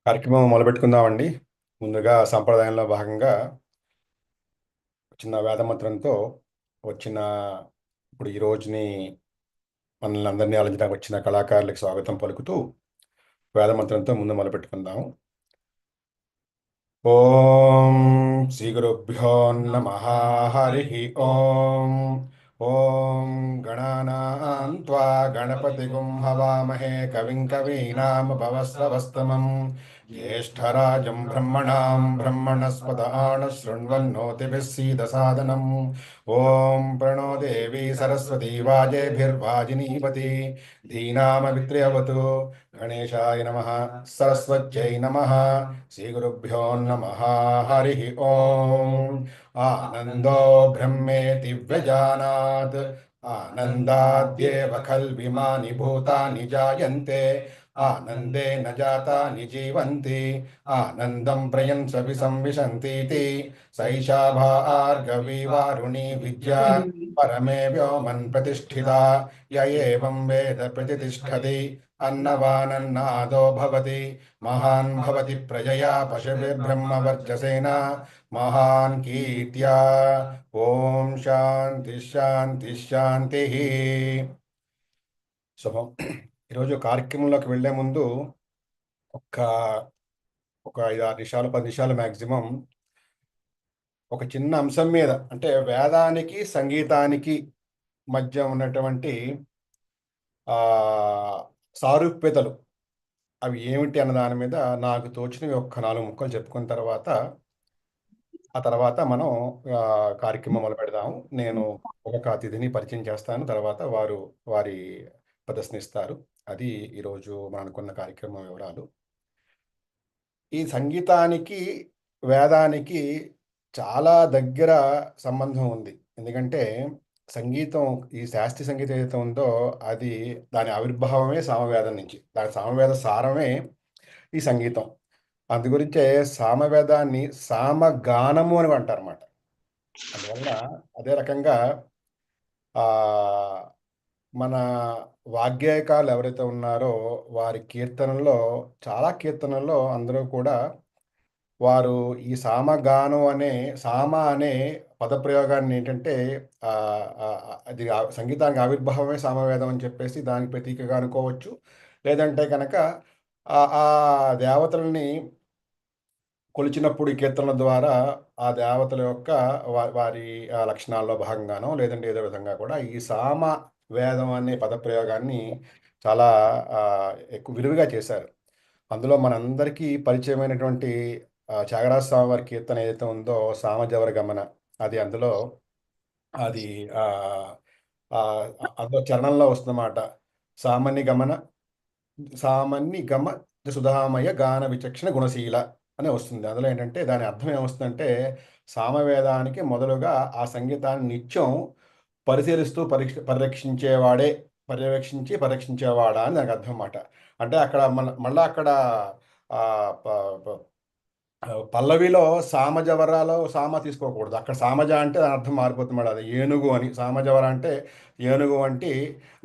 కార్యక్రమం మొదలుపెట్టుకుందామండి. ముందుగా సంప్రదాయంలో భాగంగా చిన్న వేదమంత్రంతో వచ్చిన ఇప్పుడు ఈ రోజుని మనల్ని అందరినీ అలరించడానికి వచ్చిన కళాకారులకు స్వాగతం పలుకుతూ వేదమంత్రంతో ముందు మొదలుపెట్టుకుందాం. ఓం శ్రీ గురుభ్యో నమః. హరి ఓం. ఓం గణానాం త్వా గణపతిగుం హవామహే కవిం కవీనాముపమశ్రవస్తమం జ్యేష్ఠరాజం బ్రహ్మణాం బ్రహ్మణస్పద శృణ్వన్నోతిభిः सीदसादनम् ఓం ప్రణో దేవి సరస్వతీ వాజేభిర్వాజినీపతి ధీనామవిత్ర్యవతు. గణేశాయ నమః. సరస్వత్యై నమః. శ్రీగురుభ్యో నమః. హరి ఓం. ఆనందో బ్రహ్మేతి వ్యజానాత్ ఆనందాద్యేవ ఖల్విమాని భూతాని జాయంతే ఆనందేన జాతాని జీవంతి ఆనందం ప్రయంసవి సంవిశంतीति సైషా భార్గవీ విద్యా పరమే వ్యోమన్ ప్రతిష్ఠితా య ఏవం వేద ప్రతిష్టతి అన్నవానన్నాదో భవతి మహాన్ భవతి ప్రజయా పశుభిర్బ్రహ్మవర్చసేన మహాన్ కీర్త్యా. ఓం శాంతి శాంతి శాంతి. శుభం. ఈరోజు కార్యక్రమంలోకి వెళ్లే ముందు ఒక ఒక 5-6 నిమిషాలు 10 నిమిషాలు మ్యాక్సిమం ఒక చిన్న అంశం మీద, అంటే వేదానికి సంగీతానికి మధ్య ఉన్నటువంటి ఆ సారూప్యతలు అవి ఏమిటి అన్న దాని మీద నాకు తోచినవి ఒక 4 ముక్కలు చెప్పుకున్న తర్వాత ఆ తర్వాత మనం కార్యక్రమం మొదలు పెడదాము. నేను ఒక్కొక్క అతిథిని పరిచయం చేస్తాను, తర్వాత వారు వారి ప్రదర్శనిస్తారు. అది ఈరోజు మనం అనుకున్న కార్యక్రమం వివరాలు. ఈ సంగీతానికి వేదానికి చాలా దగ్గర సంబంధం ఉంది. ఎందుకంటే సంగీతం, ఈ శాస్త్రీయ సంగీతం ఏదైతే ఉందో అది దాని ఆవిర్భావమే సామవేదం నుంచి, దాని సామవేద సారమే ఈ సంగీతం. అందుగురించే సామవేదాన్ని సామగానము అని అంటారన్నమాట. అందువల్ల అదే రకంగా ఆ మన వాగ్గేయకారులు ఎవరైతే ఉన్నారో వారి కీర్తనల్లో, చాలా కీర్తనల్లో అందరూ కూడా వారు ఈ సామగానం అనే సామ అనే పదప్రయోగాన్ని ఏంటంటే అది సంగీతానికి ఆవిర్భావమే సామవేదం అని చెప్పేసి దానికి ప్రతీకగా అనుకోవచ్చు. లేదంటే కనుక ఆ దేవతల్ని కొలిచినప్పుడు ఈ కీర్తనల ద్వారా ఆ దేవతల యొక్క వారి లక్షణాల్లో భాగంగానో లేదంటే ఏదో విధంగా కూడా ఈ సామ వేదం అనే పదప్రయోగాన్ని చాలా ఆ, ఎక్కువ విరివిగా చేశారు. అందులో మనందరికీ పరిచయమైనటువంటి త్యాగరాజ స్వామి వారి కీర్తన ఏదైతే ఉందో సామజవర గమన, అది అందులో అది ఆ, ఆ, అందులో చరణంలో వస్తుందన్నమాట. సామని గమన సామాన్ని గమ సుధామయ గాన విచక్షణ గుణశీల అని వస్తుంది. అందులో ఏంటంటే దాని అర్థం ఏమొస్తుందంటే సామవేదానికి మొదలుగా ఆ సంగీతాన్ని నిత్యం పరిశీలిస్తూ పరిరక్షించేవాడే, పరీక్షించేవాడా అని దానికి అర్థం అన్నమాట. అంటే అక్కడ మళ్ళా అక్కడ ఆ, ప- ప- పల్లవిలో సామజవరాలో సామ తీసుకోకూడదు. అక్కడ సామజ అంటే దాని అర్థం మారిపోతుంది. అది ఏనుగు అని. సామజవర అంటే ఏనుగు వంటి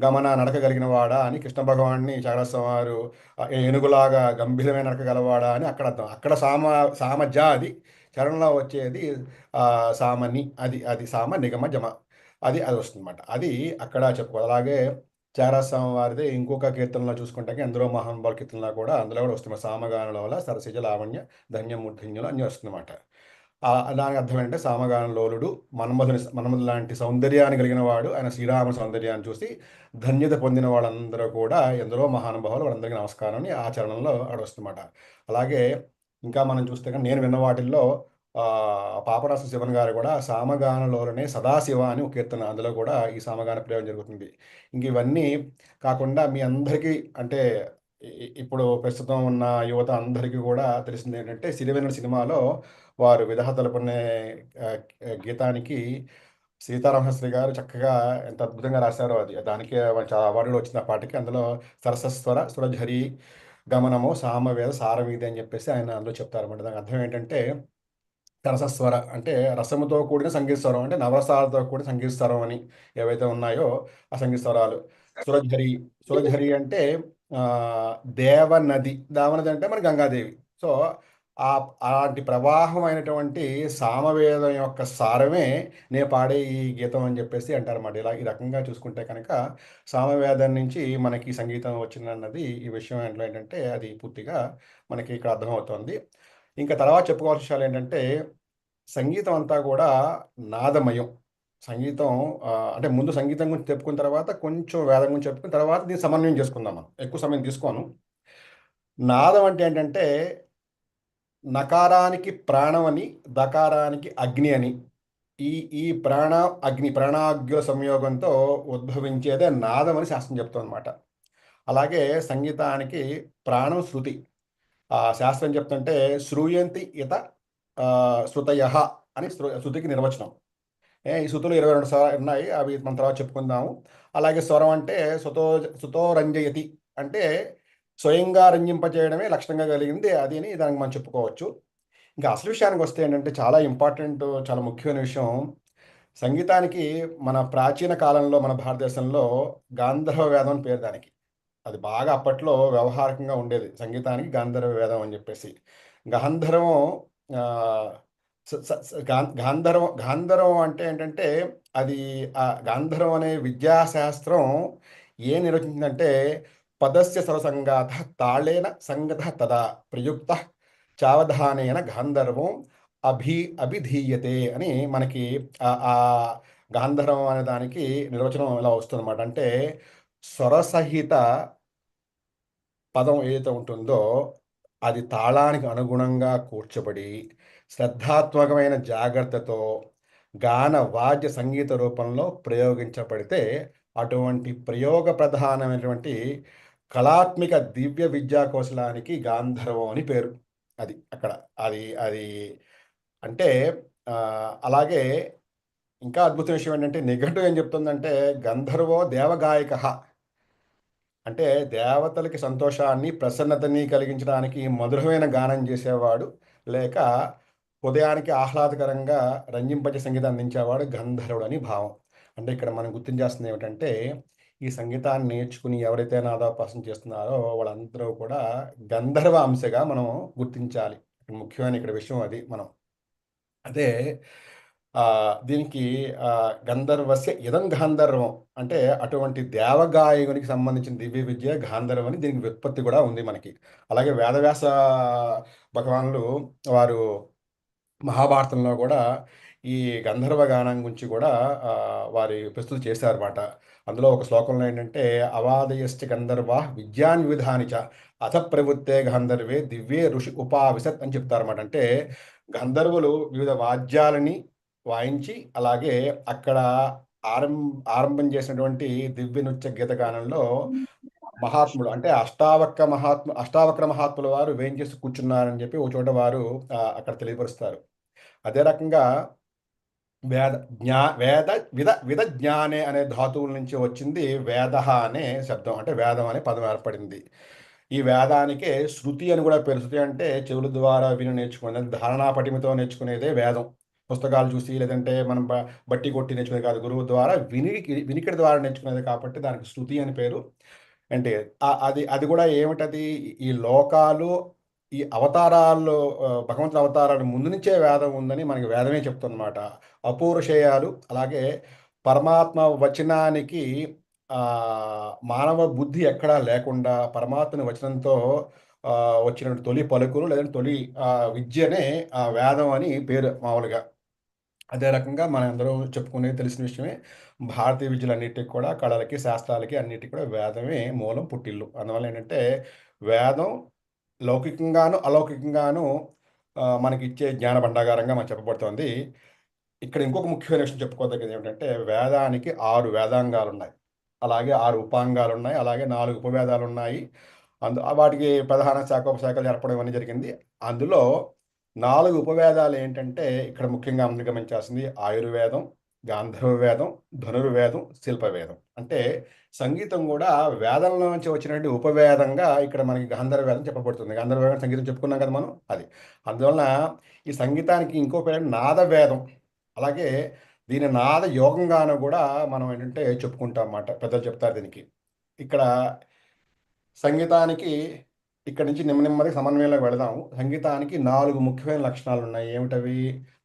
గమన నడక కలిగిన వాడా అని కృష్ణ భగవాన్ని చారస్వామి వారు ఏనుగులాగా గంభీరమైన నడక గలవాడా అని అక్కడ అర్థం. అక్కడ సామజ అది చరణంలో వచ్చేది సామని, అది అది సామ నిగమ జమ, అది అది వస్తుందన్నమాట. అది అక్కడ చెప్పుకోవాలి. అలాగే చారాస్వామి వారిది ఇంకొక కీర్తనలో చూసుకుంటే అందులో మహానుభావుల కీర్తనలో కూడా అందులో కూడా వస్తుంది. సామగానంలో వల్ల సరసిజ లావణ్య ధన్యమూర్ధన్యులు అన్నీ వస్తుందన్నమాట. దానికి అర్థం ఏంటంటే సామగాన లోలుడు మన్మధుని లాంటి సౌందర్యాన్ని కలిగిన వాడు, ఆయన శ్రీరామ సౌందర్యాన్ని చూసి ధన్యత పొందిన వాళ్ళందరూ కూడా ఎందరో మహానుభావులు, వాళ్ళందరికీ నమస్కారం అని ఆచరణలో వస్తుందన్నమాట. అలాగే ఇంకా మనం చూస్తే కనుక నేను విన్న వాటిల్లో పాపరాసు శివన్ గారు కూడా సామగానలోనే సదాశివ అని ఒక కీర్తన, అందులో కూడా ఈ సామగాన ప్రయోగం జరుగుతుంది. ఇంక ఇవన్నీ కాకుండా మీ అందరికీ అంటే ఇప్పుడు ప్రస్తుతం ఉన్న యువత అందరికీ కూడా తెలిసింది ఏంటంటే సిరివెన్నెల సినిమాలో వారు విరహ తలుపునే ఆ, గీతానికి సీతారామశాస్త్రి గారు చక్కగా ఎంత అద్భుతంగా రాశారో, అది దానికి చాలా అవార్డులు వచ్చింది ఆ పాటకి. అందులో సరసస్వర సురఝరి గమనము సామవేద సారవీది అని చెప్పేసి ఆయన అందులో చెప్తారన్నమాట. దానికి అర్థం ఏంటంటే రసస్వర అంటే రసముతో కూడిన సంగీత స్వరం, అంటే నవరసాలతో కూడిన సంగీత స్వరం అని ఏవైతే ఉన్నాయో ఆ సంగీత స్వరాలు. సురఝరి, సురఝరి అంటే ఆ, దేవనది. దేవనది అంటే మన గంగాదేవి. సో, అలాంటి ప్రవాహమైనటువంటి సామవేదం యొక్క సారమే నేను పాడే ఈ గీతం అని చెప్పేసి అంటారన్నమాట. ఇలా ఈ రకంగా చూసుకుంటే కనుక సామవేదం నుంచి మనకి సంగీతం వచ్చిందన్నది ఈ విషయం ఏంట్లో ఏంటంటే అది పూర్తిగా మనకి ఇక్కడ అర్థమవుతోంది. ఇంకా తర్వాత చెప్పుకోవాల్సిన విషయాలేంటంటే సంగీతం అంతా కూడా నాదమయం. సంగీతం అంటే ముందు సంగీతం గురించి చెప్పుకున్న తర్వాత కొంచెం వేదం గురించి చెప్పుకున్న తర్వాత దీన్ని సమన్వయం చేసుకుందాం మనం. ఎక్కువ సమయం తీసుకోను. నాదం అంటే ఏంటంటే నకారానికి ప్రాణం అని, దకారానికి అగ్ని అని. ఈ ఈ ప్రాణ, అగ్ని ప్రాణాగ్యుల సంయోగంతో ఉద్భవించేదే నాదం అని శాస్త్రం చెప్తుందనమాట. అలాగే సంగీతానికి ప్రాణం శృతి. శాస్త్రం చెప్తుంటే శ్రూయంతి ఇత శృతయః అని శృతికి నిర్వచనం. ఈ శృతులు 22 ఉన్నాయి. అవి మనం తర్వాత చెప్పుకుందాము. అలాగే స్వరం అంటే సుతో రంజయతి అంటే స్వయంగా రంజింపజేయడమే లక్షణంగా కలిగింది అది అని దానికి మనం చెప్పుకోవచ్చు. ఇంకా అసలు విషయానికి వస్తే ఏంటంటే చాలా ఇంపార్టెంట్, చాలా ముఖ్యమైన విషయం. సంగీతానికి మన ప్రాచీన కాలంలో మన భారతదేశంలో గాంధర్వ వేదం అని పేరు దానికి. అది బాగా అప్పట్లో వ్యవహారికంగా ఉండేది. సంగీతానికి గాంధర్వ వేదం అని చెప్పేసి. గాంధర్వం ఆహ్, స స స గాంధర్వం గాంధర్వం అంటే ఏంటంటే అది గాంధర్వం అనే విద్యాశాస్త్రం ఏం నిర్వచించిందంటే పదస్య స్వరసంగాతః తాళేన సంగతః తదా ప్రయుక్తః చావధానేన గాంధర్వం అభిధీయతే అని మనకి గాంధర్వం అనే దానికి నిర్వచనం ఇలా వస్తుందన్నమాట. అంటే స్వరసహిత పదం ఏదైతే ఉంటుందో అది తాళానికి అనుగుణంగా కూర్చబడి శ్రద్ధాత్మకమైన జాగ్రత్తతో గాన వాద్య సంగీత రూపంలో ప్రయోగించబడితే అటువంటి ప్రయోగ ప్రధానమైనటువంటి కళాత్మిక దివ్య విద్యా కౌశలానికి గాంధర్వం అని పేరు. అది అక్కడ అది అది అంటే అలాగే ఇంకా అద్భుతమైన విషయం ఏంటంటే నిఘంటు ఏం చెప్తుందంటే గంధర్వో దేవగాయక అంటే దేవతలకి సంతోషాన్ని, ప్రసన్నతని కలిగించడానికి మధురమైన గానం చేసేవాడు, లేక హృదయానికి ఆహ్లాదకరంగా రంజింపజే సంగీతాన్ని అందించేవాడు గంధర్వుడని భావం. అంటే ఇక్కడ మనం గుర్తించాల్సింది ఏమిటంటే, ఈ సంగీతాన్ని నేర్చుకుని ఎవరైతే నాదోపాసన చేస్తున్నారో వాళ్ళందరూ కూడా గంధర్వ అంశగా మనం గుర్తించాలి. ముఖ్యమైన ఇక్కడ విషయం అది మనం. అదే దీనికి గంధర్వస్య ఇదం గాంధర్వం అంటే అటువంటి దేవగాయకునికి సంబంధించిన దివ్య విద్య గాంధర్వం అని దీనికి వ్యుత్పత్తి కూడా ఉంది మనకి. అలాగే వేదవ్యాస భగవానులు వారు మహాభారతంలో కూడా ఈ గంధర్వ గానం గురించి కూడా వారి ప్రస్తుతి చేశారన్నమాట. అందులో ఒక శ్లోకంలో ఏంటంటే అవాదయశ్చ గంధర్వ విద్యాన్విధాని చ అథ ప్రవృత్తే గాంధర్వే దివ్యే ఋషి ఉపావిశత్ అని చెప్తారన్నమాట. అంటే గంధర్వులు వివిధ వాద్యాలని వాయించి అలాగే అక్కడ ఆరం ఆరంభం చేసినటువంటి దివ్య నృత్య గీతగానంలో మహాత్ముడు అంటే అష్టావక్ర మహాత్ముల వారు వేంచేసి కూర్చున్నారని చెప్పి ఒక చోట వారు అక్కడ తెలియపరుస్తారు. అదే రకంగా వేద విద జ్ఞానే అనే ధాతువుల నుంచి వచ్చింది వేదః అనే శబ్దం. అంటే వేదం అనే పదం ఏర్పడింది. ఈ వేదానికే శృతి అని కూడా పేరు. శృతి అంటే చెవుల ద్వారా విని నేర్చుకునేది. ధారణా పటిమతో నేర్చుకునేదే వేదం. పుస్తకాలు చూసి లేదంటే మనం బట్టి కొట్టి నేర్చుకునేది కాదు. గురువు ద్వారా వినికిడి ద్వారా నేర్చుకునేది కాబట్టి దానికి శృతి అని పేరు. అంటే అది అది కూడా ఏమిటది ఈ లోకాలు, ఈ అవతారాల్లో భగవంతుని అవతారాలు ముందు నుంచే వేదం ఉందని మనకి వేదమే చెప్తుందన్నమాట. అపౌరుషేయాలు అలాగే పరమాత్మ వచనానికి మానవ బుద్ధి ఎక్కడా లేకుండా పరమాత్మని వచనంతో వచ్చిన తొలి పలుకులు లేదంటే తొలి విద్యనే వేదం అని పేరు మామూలుగా. అదే రకంగా మనందరం చెప్పుకునేది తెలిసిన విషయమే. భారతీయ విద్యలన్నిటికి కూడా కళలకి, శాస్త్రాలకి అన్నిటికి కూడా వేదమే మూలం, పుట్టిల్లు. అందువల్ల ఏంటంటే వేదం లౌకికంగాను, అలౌకికంగాను మనకిచ్చే జ్ఞాన భండాగారంగా మనకు చెప్పబడుతోంది. ఇక్కడ ఇంకొక ముఖ్యమైన విషయం చెప్పుకోదగ్గది ఏమిటంటే వేదానికి 6 వేదాంగాలున్నాయి. అలాగే 6 ఉపాంగాలున్నాయి. అలాగే 4 ఉపవేదాలున్నాయి. వాటికి ప్రధాన శాఖ, ఉపశాఖలు ఏర్పడడం ఇవన్నీ జరిగింది. అందులో 4 ఉపవేదాలు ఏంటంటే ఇక్కడ ముఖ్యంగా మనం గమనించాల్సింది ఆయుర్వేదం, గాంధర్వ వేదం, ధనుర్వేదం, శిల్పవేదం. అంటే సంగీతం కూడా వేదంలో నుంచి వచ్చినటువంటి ఉపవేదంగా ఇక్కడ మనకి గాంధర్వ వేదం చెప్పబడుతుంది. గాంధర్వ వేదం సంగీతం చెప్పుకున్నాం కదా మనం అది. అందువలన ఈ సంగీతానికి ఇంకో పేరు నాదవేదం. అలాగే దీని నాద యోగంగాను కూడా మనం ఏంటంటే చెప్పుకుంటాం అన్నమాట. పెద్దలు చెప్తారు దీనికి. ఇక్కడ సంగీతానికి ఇక్కడ నుంచి నెమ్మదిగా సమన్వయంలోకి వెళదాము. సంగీతానికి 4 ముఖ్యమైన లక్షణాలున్నాయి. ఏమిటవి?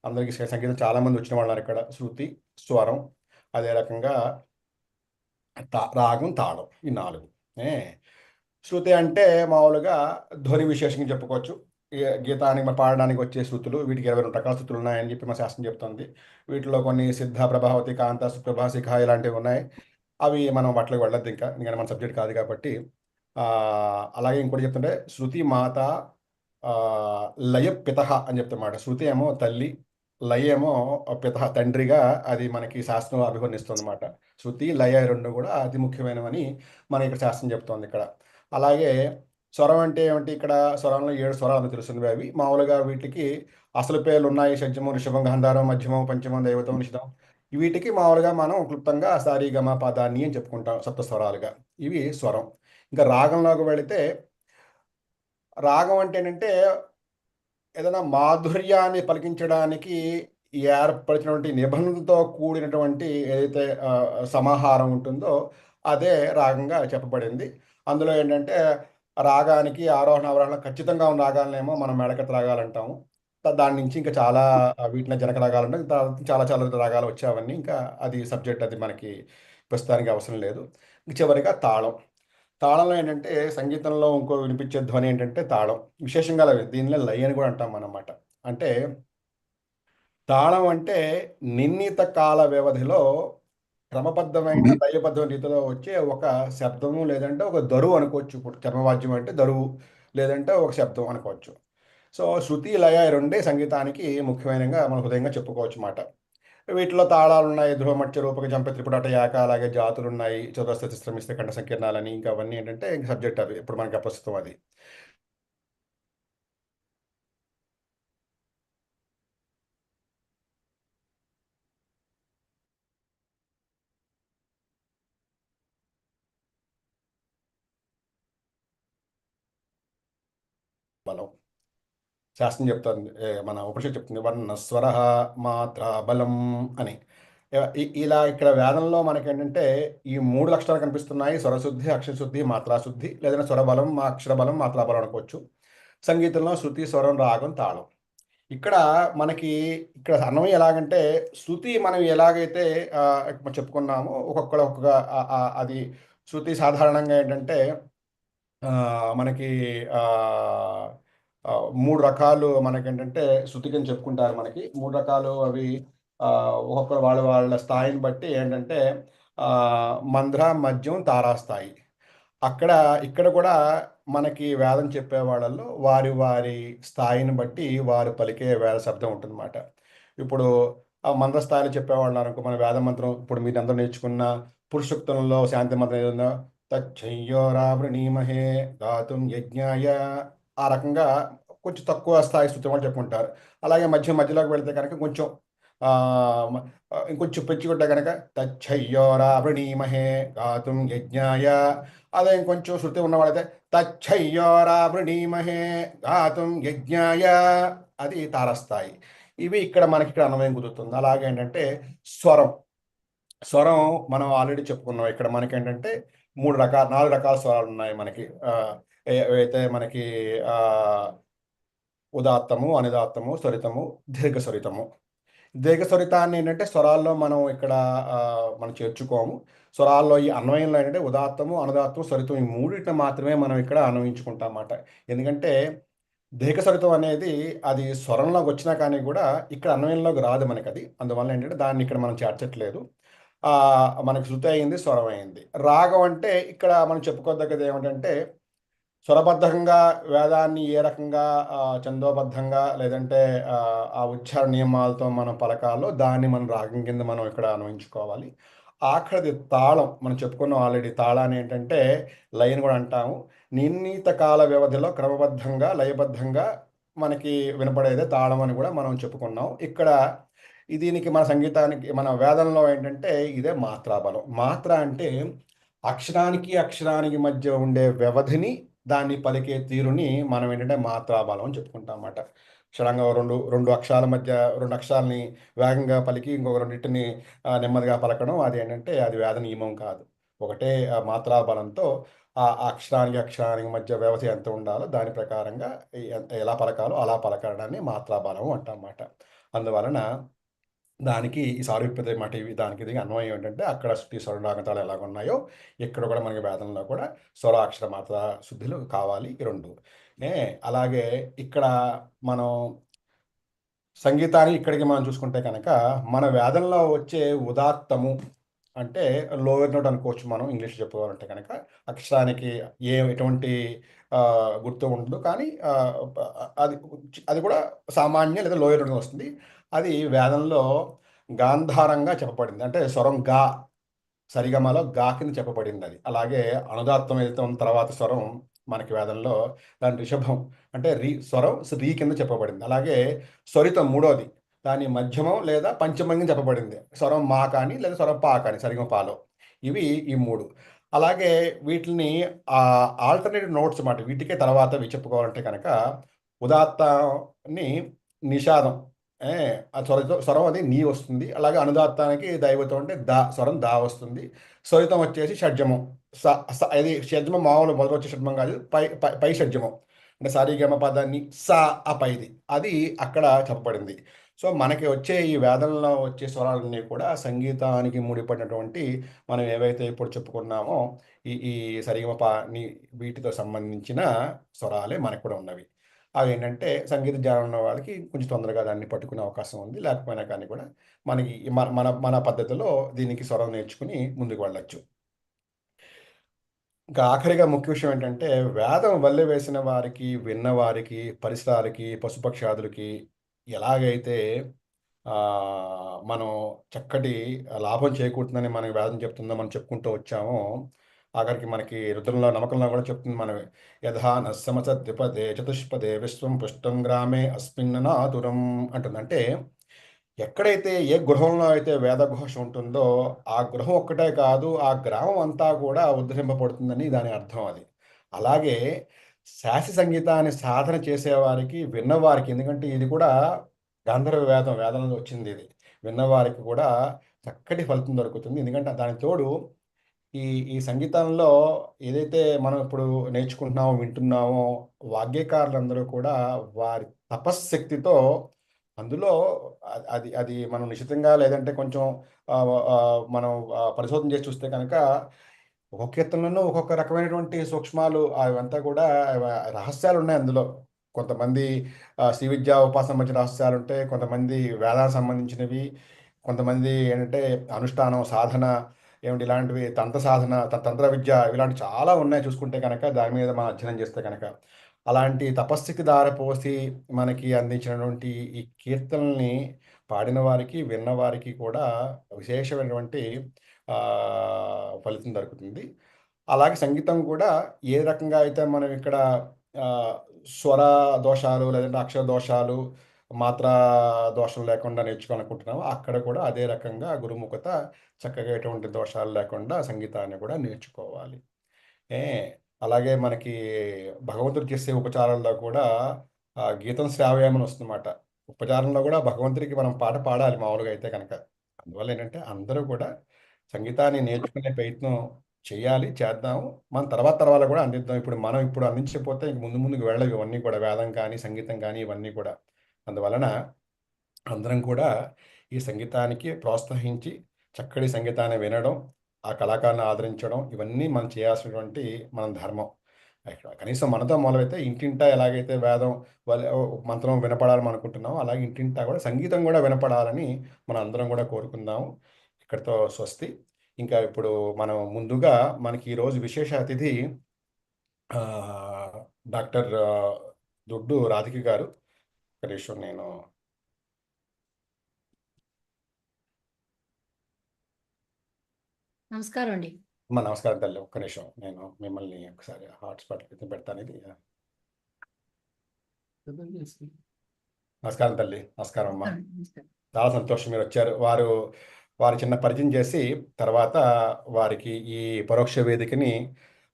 అందరికీ సంగీతం చాలామంది వచ్చిన వాళ్ళున్నారు ఇక్కడ. శృతి, స్వరం, అదే రకంగా రాగం, తాళం. ఈ 4. ఏ శృతి అంటే మామూలుగా ధ్వని విశేషంగా చెప్పుకోవచ్చు. గీతానికి మరి పాడడానికి వచ్చే శృతులు, వీటికి 22 రకాల శృతులు ఉన్నాయని చెప్పి మన శాస్త్రం చెప్తుంది. వీటిలో కొన్ని సిద్ధ, ప్రభావతి, కాంత, సుప్రభ, శిఖ ఇలాంటివి ఉన్నాయి. అవి మనం వాటిలోకి వెళ్ళొద్దు ఇంకా. ఎందుకంటే మన సబ్జెక్ట్ కాదు కాబట్టి. అలాగే ఇంకోటి చెప్తుంటే శృతి మాత, లయ పితహ అని చెప్తామాట. శృతి ఏమో తల్లి, లయ ఏమో పితహ తండ్రిగా అది మనకి శాస్త్రం అభివర్ణిస్తుంది అనమాట. శృతి, లయ రెండు కూడా అతి ముఖ్యమైనవని మన ఇక్కడ శాస్త్రం చెప్తోంది ఇక్కడ. అలాగే స్వరం అంటే ఏమిటి? ఇక్కడ స్వరంలో 7 స్వరాలు అని తెలుస్తుంది. అవి మామూలుగా వీటికి అసలు పేర్లు ఉన్నాయి. షడ్జము, రిషభం, గాంధారం, మధ్యమం, పంచమం, దైవతం, నిషితం. వీటికి మామూలుగా మనం క్లుప్తంగా సారి, గమ, పద, ని అని చెప్పుకుంటాం సప్త స్వరాలుగా. ఇవి స్వరం. ఇంకా రాగంలోకి వెళితే, రాగం అంటే ఏంటంటే ఏదైనా మాధుర్యాన్ని పలికించడానికి ఏర్పరిచినటువంటి నిబంధనలతో కూడినటువంటి ఏదైతే సమాహారం ఉంటుందో అదే రాగంగా చెప్పబడింది. అందులో ఏంటంటే రాగానికి ఆరోహణ, అవరోహణ ఖచ్చితంగా ఉన్న రాగాలనేమో మనం మేళకర్త రాగాలంటాము. దాని నుంచి ఇంకా చాలా వీటిని జనక రాగాలంటే చాలా చాలా రాగాలు వచ్చాయి అవన్నీ. ఇంకా అది సబ్జెక్ట్, అది మనకి ప్రస్తుతానికి అవసరం లేదు. చివరిగా తాళం. తాళంలో ఏంటంటే సంగీతంలో ఇంకో వినిపించే ధ్వని ఏంటంటే తాళం. విశేషంగా దీనిలో లయ అని కూడా అంటాం అన్నమాట. అంటే తాళం అంటే నిర్ణీత కాల వ్యవధిలో క్రమబద్ధమైన లయబద్ధమైన రీతిలో వచ్చే ఒక శబ్దము, లేదంటే ఒక దరువు అనుకోవచ్చు. ఇప్పుడు చర్మవాద్యం అంటే దరువు, లేదంటే ఒక శబ్దం అనుకోవచ్చు. సో శృతి, లయ ఈ రెండే సంగీతానికి ముఖ్యమైనగా మన హృదయంగా చెప్పుకోవచ్చు మాట. వీటిలో తాళాలున్నాయి. ధ్రువమధ్య, రూపక, జంప, త్రిపుట, యాక, అలాగే జాతులున్నాయి. చతురస్ర, తిస్రమిస్తే, కంఠ సంకీర్ణాలని, ఇంకా అవన్నీ ఏంటంటే ఇంక సబ్జెక్ట్ అవి. ఇప్పుడు మనకి ప్రస్తుతం అది. బలం. శాస్త్రం చెప్తుంది, మన ఉపనిషత్తు చెప్తుంది వర్ణ స్వర మాత్ర బలం అని. ఇలా ఇక్కడ వేదంలో మనకేంటంటే ఈ 3 లక్షణాలు కనిపిస్తున్నాయి. స్వరశుద్ధి, అక్షరశుద్ధి, మాత్రాశుద్ధి, లేదంటే స్వరబలం, అక్షరబలం, మాత్రాబలం అనుకోవచ్చు. సంగీతంలో శృతి, స్వరం, రాగం, తాళం. ఇక్కడ మనకి ఇక్కడ అన్వయం ఎలాగంటే శృతి మనం ఎలాగైతే చెప్పుకున్నామో ఒక్కొక్క అది శృతి సాధారణంగా ఏంటంటే మనకి 3 రకాలు మనకేంటంటే శృతికని చెప్పుకుంటారు మనకి. 3 రకాలు అవి ఒక్కొక్కరు వాళ్ళ వాళ్ళ స్థాయిని బట్టి ఏంటంటే మంధ్ర, మధ్యం, తారాస్థాయి. అక్కడ ఇక్కడ కూడా మనకి వేదం చెప్పే వాళ్ళలో వారి వారి స్థాయిని బట్టి వారు పలికే వేద శబ్దం ఉంటుందన్నమాట. ఇప్పుడు ఆ మంత్రస్థాయిలో చెప్పేవాళ్ళనుకో మన వేద మంత్రం ఇప్పుడు మీరందరూ నేర్చుకున్న పురుషోక్తంలో శాంతి మంత్రం ఏదన్నా తచ్చయ్యోరావృణీమహే గాతుం యజ్ఞాయ, ఆ రకంగా కొంచెం తక్కువ స్థాయి స్థుతి వాళ్ళు చెప్పుకుంటారు. అలాగే మధ్యలోకి వెళితే కనుక కొంచెం ఆ, మ- ఇంకొంచెం పెంచుకుంటే కనుక తచ్చయ్యోరావృణీమహే గాతుం యజ్ఞాయ. అదే ఇంకొంచెం శృతి ఉన్నవాడైతే తచ్చయ్యోరావృణీమహే గాతుం యజ్ఞాయ. అది తారస్థాయి. ఇవి ఇక్కడ మనకి ఇక్కడ అన్వయం కుదురుతుంది. అలాగే ఏంటంటే స్వరం. స్వరం మనం ఆల్రెడీ చెప్పుకున్నాం. ఇక్కడ మనకేంటంటే 4 రకాల స్వరాలు ఉన్నాయి మనకి. ఏవైతే మనకి ఆ, ఉదాత్తము, అనుదాత్తము, స్వరితము, దీర్ఘ స్వరితము. దీర్ఘ స్వరితాన్ని ఏంటంటే స్వరాల్లో మనం ఇక్కడ మనం చేర్చుకోము. స్వరాల్లో ఈ అన్వయంలో ఏంటంటే ఉదాత్తము, అనుదాత్తము, స్వరితం ఈ మూడింటిని మాత్రమే మనం ఇక్కడ అన్వయించుకుంటాం అన్నమాట. ఎందుకంటే దీర్ఘ స్వరితం అనేది అది స్వరంలోకి వచ్చినా కానీ కూడా ఇక్కడ అన్వయంలోకి రాదు మనకది. అందువల్ల ఏంటంటే దాన్ని ఇక్కడ మనం చేర్చట్లేదు. మనకు శృతి అయింది, స్వరం అయింది. రాగం అంటే ఇక్కడ మనం చెప్పుకోదగ్గది ఏమిటంటే స్వరబద్ధంగా వేదాన్ని ఏ రకంగా ఛందోబద్ధంగా లేదంటే ఆ ఉచ్చారణ నియమాలతో మనం పలకాలో దాన్ని మనం రాగం కింద మనం ఇక్కడ అన్వయించుకోవాలి. ఆఖరిది తాళం. మనం చెప్పుకున్నాం ఆల్రెడీ. తాళాన్ని ఏంటంటే లయని కూడా అంటాము. నిర్ణీత కాల వ్యవధిలో క్రమబద్ధంగా లయబద్ధంగా మనకి వినపడేదే తాళం అని కూడా మనం చెప్పుకున్నాం. ఇక్కడ దీనికి మన సంగీతానికి మన వేదంలో ఏంటంటే ఇదే మాత్రాబలం. మాత్ర అంటే అక్షరానికి అక్షరానికి మధ్య ఉండే వ్యవధిని, దాన్ని పలికే తీరుని మనం ఏంటంటే మాత్రాబలం అని చెప్పుకుంటాం అన్నమాట. అక్షరంగా రెండు అక్షరాల మధ్య 2 అక్షరాలని వేగంగా పలికి ఇంకొక రెండింటిని నెమ్మదిగా పలకడం అది ఏంటంటే అది వేద నియమం కాదు. ఒకటే మాత్రాబలంతో ఆ అక్షరానికి, అక్షరానికి మధ్య వ్యవధి ఎంత ఉండాలో దాని ప్రకారంగా ఎలా పలకాలో అలా పలకడాన్ని మాత్రాబలము అంటామన్నమాట. అందువలన దానికి ఈ సారూప్యత మాట ఇవి దానికి ఇది అన్వయం ఏంటంటే అక్కడ శృతి స్వరరాగతాలు ఎలాగున్నాయో ఇక్కడ కూడా మనకి వేదంలో కూడా స్వర, అక్షర, మాత్ర శుద్ధులు కావాలి ఈ 2. ఏ అలాగే ఇక్కడ మనం సంగీతాన్ని ఇక్కడికి మనం చూసుకుంటే కనుక మన వేదంలో వచ్చే ఉదాత్తము అంటే లోయర్ నోట్ అనుకోవచ్చు మనం ఇంగ్లీష్‌లో చెప్పుకోవాలంటే గనక. అక్షరానికి ఎటువంటి గుర్తు ఉండదు. కానీ ప అది అది కూడా సామాన్య లేదా లోయర్ నోట్‌గా వస్తుంది. అది వేదంలో గాంధారంగా చెప్పబడింది. అంటే స్వరం గా సరిగమలో గా కింద చెప్పబడిందది. అలాగే అనుదాత్తం ఏదైతే ఉందో తర్వాత స్వరం మనకి వేదంలో దాని రిషభం అంటే స్వరం రీ కింద చెప్పబడింది. అలాగే స్వరితం మూడోది. దాని మధ్యమం లేదా పంచమం కింద చెప్పబడింది. స్వరం మా కానీ లేదా స్వరం పా కానీ సరిగమపాలో. ఇవి ఈ 3. అలాగే వీటిల్ని ఆల్టర్‌నేటివ్ నోట్స్ మాట. వీటికే తర్వాత చెప్పుకోవాలంటే గనక ఉదాత్తాన్ని నిషాదం. ఏ ఆ స్వరం అది నీ వస్తుంది. అలాగే అనుదాత్తానికి దైవతం అంటే ద స్వరం దా వస్తుంది. స్వరితం వచ్చేసి షడ్జమం. స స ఇది షడ్జమం మామూలు మొదలొచ్చే షడ్జమం కాదు. పై పై పై షడ్జమం. అంటే సరిగమ పదాన్ని ఆ పైది. అది అక్కడ చెప్పబడింది. సో, మనకి వచ్చే ఈ వేదంలో వచ్చే స్వరాలన్నీ కూడా సంగీతానికి ముడిపడినటువంటి మనం ఏవైతే ఇప్పుడు చెప్పుకున్నామో ఈ సరిగమ వీటితో సంబంధించిన స్వరాలే మనకు కూడా ఉన్నవి. అవేంటంటే సంగీత జ్ఞానం ఉన్న వాళ్ళకి కొంచెం తొందరగా దాన్ని పట్టుకునే అవకాశం ఉంది. లేకపోయినా కానీ కూడా మనకి మన మన మన పద్ధతిలో దీనికి స్వరం నేర్చుకొని ముందుకు వెళ్ళొచ్చు. ఇంకా ఆఖరిగా ముఖ్య విషయం ఏంటంటే, వేదం వల్లె వేసిన వారికి, విన్నవారికి, పరిసరాలకి, పశుపక్షాదులకి ఎలాగైతే మనం చక్కటి లాభం చేకూరుతుందని మనకి వేదం చెప్తుందో మనం చెప్పుకుంటూ వచ్చామో, ఆఖరికి మనకి రుద్రంలో నమ్మకంలో కూడా చెప్తుంది మనమే. యథా నస్సమసద్విపదే చతుష్పదే విశ్వం పుష్టం గ్రామే అస్మిన్ననాతురం అంటుంది. అంటే ఎక్కడైతే ఏ గృహంలో అయితే వేదఘోష ఉంటుందో, ఆ గృహం ఒక్కటే కాదు, ఆ గ్రామం అంతా కూడా ఉద్ధరింపబడుతుందని దాని అర్థం అది. అలాగే శాస్త్రీయ సంగీతాన్ని సాధన చేసేవారికి, విన్నవారికి ఎందుకంటే ఇది కూడా గాంధర్వ వేదం, వేదంలో వచ్చిందిది. విన్నవారికి కూడా చక్కటి ఫలితం దొరుకుతుంది. ఎందుకంటే దానికి తోడు ఈ ఈ సంగీతంలో ఏదైతే మనం ఇప్పుడు నేర్చుకుంటున్నామో, వింటున్నామో వాగ్గేయకారులందరూ కూడా వారి తపశ్శక్తితో అందులో అది అది మనం నిశితంగా లేదంటే కొంచెం మనం పరిశోధన చేసి చూస్తే కనుక ఒక్కొక్క కీర్తనలోనూ ఒక్కొక్క రకమైనటువంటి సూక్ష్మాలు అవంతా కూడా రహస్యాలున్నాయి అందులో. కొంతమంది శ్రీ విద్యా ఉపాసన సంబంధించిన రహస్యాలుంటాయి. కొంతమంది వేదానికి సంబంధించినవి. కొంతమంది ఏంటంటే అనుష్ఠానం, సాధన ఏమిటి ఇలాంటివి తంత్ర సాధన, తంత్ర విద్య ఇలాంటివి చాలా ఉన్నాయి చూసుకుంటే కనుక దాని మీద మనం అధ్యయనం చేస్తే కనుక. అలాంటి తపస్సుకి దారపోసి మనకి అందించినటువంటి ఈ కీర్తనల్ని పాడిన వారికి, విన్న వారికి కూడా విశేషమైనటువంటి ఫలితం దొరుకుతుంది. అలాగే సంగీతం కూడా ఏ రకంగా అయితే మనం ఇక్కడ ఆహ్, స్వర దోషాలు లేదంటే అక్షర దోషాలు, మాత్రా దోషం లేకుండా నేర్చుకోవాలనుకుంటున్నామో అక్కడ కూడా అదే రకంగా గురుముఖత చక్కగా ఎటువంటి దోషాలు లేకుండా సంగీతాన్ని కూడా నేర్చుకోవాలి. ఏ అలాగే మనకి భగవంతుడు చేసే ఉపచారాల్లో కూడా గీతం శ్రావ్యం అని వస్తుందన్నమాట. ఉపచారంలో కూడా భగవంతుడికి మనం పాట పాడాలి మామూలుగా అయితే గనక. అందువల్ల ఏంటంటే అందరూ కూడా సంగీతాన్ని నేర్చుకునే ప్రయత్నం చేయాలి, చేద్దాము. మన తర్వాత తరాలకు కూడా అందిద్దాం. మనం ఇప్పుడు అందించకపోతే ఇంక ముందు ముందుకు వెళ్ళవు ఇవన్నీ కూడా వేదం కానీ, సంగీతం కానీ ఇవన్నీ కూడా. అందువలన అందరం కూడా ఈ సంగీతానికి ప్రోత్సహించి చక్కటి సంగీతాన్ని వినడం, ఆ కళాకారుని ఆదరించడం ఇవన్నీ మనం చేయాల్సినటువంటి మన ధర్మం. కనీసం మనతో మొదలైతే ఇంటింటా ఎలాగైతే వేదం మంత్రం వినపడాలని అనుకుంటున్నామో, అలాగే ఇంటింటా కూడా సంగీతం కూడా వినపడాలని మనందరం కూడా కోరుకుందాము. ఇక్కడితో స్వస్తి. ఇంకా ఇప్పుడు మనం ముందుగా మనకి ఈరోజు విశేష అతిథి ఆహ్, డాక్టర్ దుడ్డు రాధిక గారు. ఒక్క నిమిషం నేను నమస్కారం అండి. నమస్కారం తల్లి. ఒక్క నిమిషం నేను మిమ్మల్ని ఒకసారి హాట్‌స్పాట్ పెడతాను ఇది. నమస్కారం తల్లి. నమస్కారం అమ్మ. నమస్కారం. నమస్కారం. చాలా సంతోషం మీరొచ్చారు. వారి చిన్న పరిచయం చేసి, తర్వాత వారికి ఈ పరోక్ష వేదికని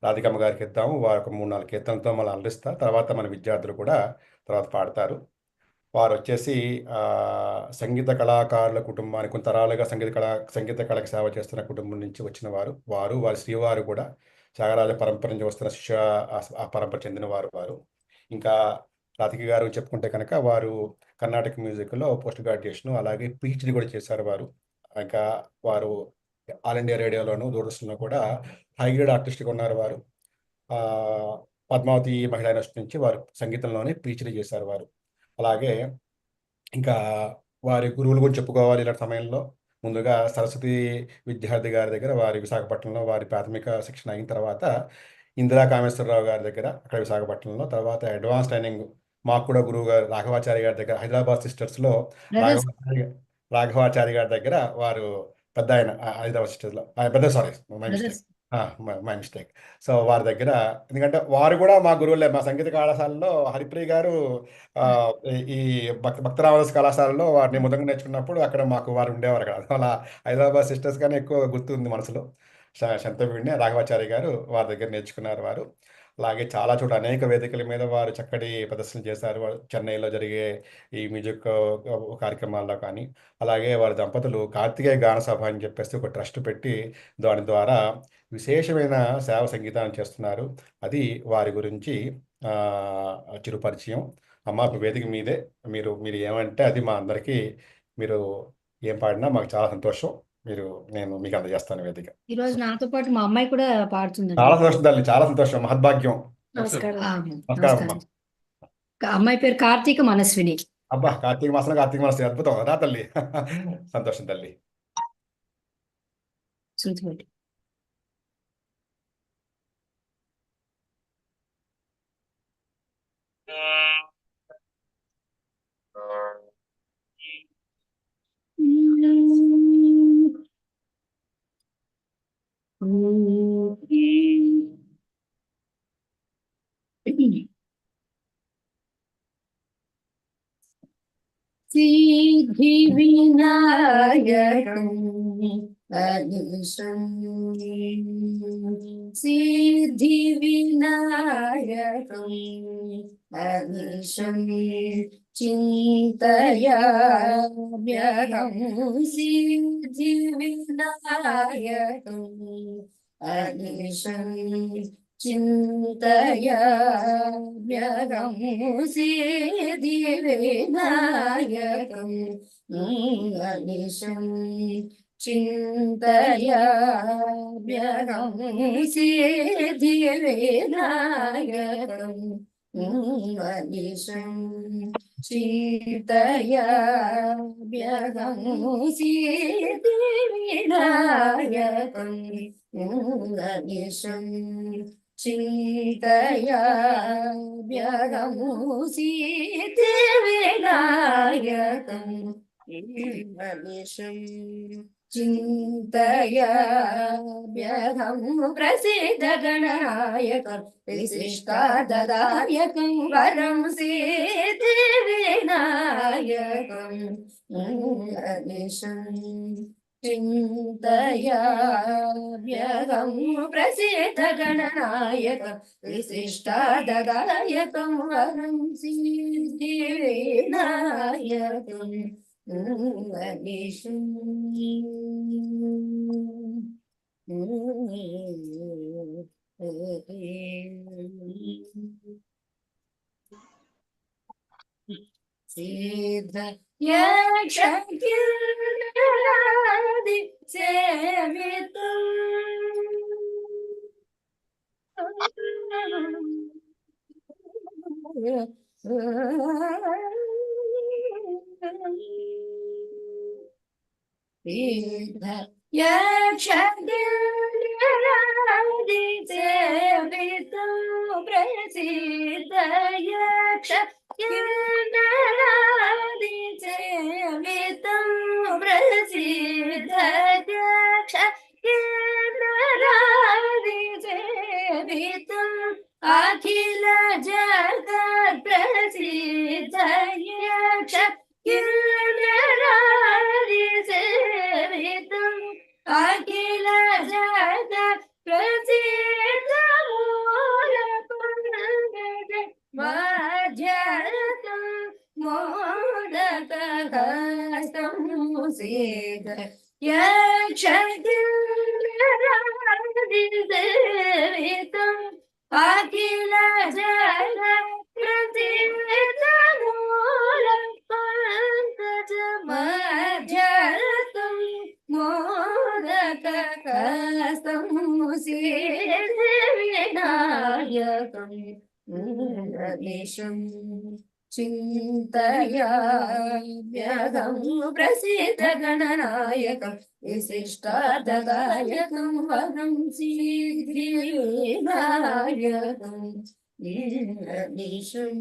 రాధికమ్మ గారికిద్దాము. వారొక 3, 4 కీర్తనలతో మళ్ళీ అలరిస్తారు. తర్వాత మన విద్యార్థులు కూడా తర్వాత పాడతారు. వారొచ్చేసి సంగీత కళాకారుల కుటుంబానికి కొంత తరాలుగా సంగీత కళకి సేవ చేస్తున్న కుటుంబం నుంచి వచ్చిన వారు. వారి శ్రీవారు కూడా త్యాగరాజ పరంపర నుంచి వస్తున్న శిష్య ఆ పరంపర చెందిన వారు. ఇంకా రాధిక గారు చెప్పుకుంటే కనుక వారు కర్ణాటక మ్యూజిక్‌లో పోస్ట్ గ్రాడ్యుయేషను అలాగే పీహెచ్‌డీ కూడా చేశారు వారు. ఇంకా వారు ఆల్ ఇండియా రేడియోలోను, దూరదర్శన్‌లో కూడా హై గ్రేడ్ ఆర్టిస్ట్‌గా ఉన్నారు వారు. ఆహ్, పద్మావతి మహిళా యూనివర్సిటీ నుంచి వారు సంగీతంలోనే పీహెచ్‌డీ చేశారు వారు. అలాగే ఇంకా వారి గురువులు కూడా చెప్పుకోవాలి ఇలాంటి సమయంలో. ముందుగా సరస్వతి విద్యార్థి గారి దగ్గర వారి విశాఖపట్నంలో వారి ప్రాథమిక శిక్షణ అయిన తర్వాత, ఇందిరా కామేశ్వరరావు గారి దగ్గర అక్కడ విశాఖపట్నంలో, తర్వాత అడ్వాన్స్ ట్రైనింగ్ మాకు కూడా గురువుగారు రాఘవాచారి గారి దగ్గర హైదరాబాద్ సిస్టర్స్‌లో బ్రదర్స్. రాఘవాచారి రాఘవాచారి గారి దగ్గర వారు పెద్దాయన హైదరాబాద్ సిస్టర్స్‌లో పెద్ద sorry my mistake. Brothers. My mistake. So, వారి దగ్గర ఎందుకంటే వారు కూడా మా గురువులే. మా సంగీత కళాశాలలో హరిప్రియ గారు ఈ భక్త రామదాస్ కళాశాలలో వారిని మృదంగం నేర్చుకున్నప్పుడు అక్కడ మాకు వారు ఉండేవారు అక్కడ. అలా హైదరాబాద్ సిస్టర్స్ గానే ఎక్కువ గుర్తుంది మనసులో. శంతవీణ్ణి రాఘవాచారి గారు వారి దగ్గర నేర్చుకున్నారు వారు. అలాగే చాలా చోట్ల అనేక వేదికల మీద వారు చక్కటి ప్రదర్శనలు చేశారు. వారు చెన్నైలో జరిగే ఈ మ్యూజిక్ కార్యక్రమాల్లో కానీ, అలాగే వారి దంపతులు కార్తికేయ గాన సభ అని చెప్పేసి ఒక ట్రస్ట్ పెట్టి దాని ద్వారా విశేషమైన సేవ సంగీతాన్ని చేస్తున్నారు. అది వారి గురించి చిరు పరిచయం. అమ్మ వేదిక మీదే. మీరు మీరు ఏమంటే అది మా అందరికీ మీరు ఏం పాడినా మాకు చాలా సంతోషం. నేను మీకు అందజేస్తాను వేదిక. ఈరోజు నాతో పాటు మా అమ్మాయి కూడా పాడుతుందండి. చాలా సంతోషం తల్లి. చాలా సంతోషం. మహద్భాగ్యం. నమస్కారం. నమస్కారం అమ్మా. అమ్మాయి పేరు కార్తీక మనస్విని. అబ్బా! కార్తీక మాసం అద్భుతం. రా తల్లి. సంతోషం తల్లి. శృతి పెట్టి. సిద్ధి వినాయకం అనిశం, సిద్ధి వినాయకం అనిశం చింతయామ్యహం, సిద్ధి వినాయకం అనిశం చింతయామ్యహం, సిద్ధి వినాయకం అనిశం చింతయామ్యహం, సిద్ధి వినాయకం అనిశం చింతయామ్యహం, సిద్ధి వినాయకం అనిశం చింతయామ్యహం, సిద్ధి వినాయకం అనిశం చింతయామ్యహం, ప్రసిద్ధ గణనాయకం విశిష్టాదాయకం వరం, సిద్ధి వినాయకం అనిశం చింతయామ్యహం, ప్రసిద్ధ గణనాయకం విశిష్టాదాయకం వరం, సిద్ధి వినాయకం అనిశం. సిద్ధ యక్షకిన్నరాది సేవితం, సిద్ధ యక్షకిన్నరాది సేవితం, ప్రసిద్ధ యక్ష కిన్నరాది సేవితం, ప్రసిద్ధ యక్ష కిన్నరాది సేవితం, అఖిల జగత్ ప్రసిద్ధ యక్ష కిన్నరాది సేవితం, అఖిల జగత్ ప్రసిద్ధ మూల పంకజ మధ్యరతం మోదకహస్తం, సిద్ధ యక్షకిన్నరాదిసేవితం అఖిల జగ ప్రతితమూలం పంకజమధ్యస్థం మోదక కస్తం వినాయకం రమేశం చింతయామ్యహం ప్రసిద్ధ గణనాయకం విశిష్టార్థదాయకం వరం సిద్ధివినాయకం రమేశం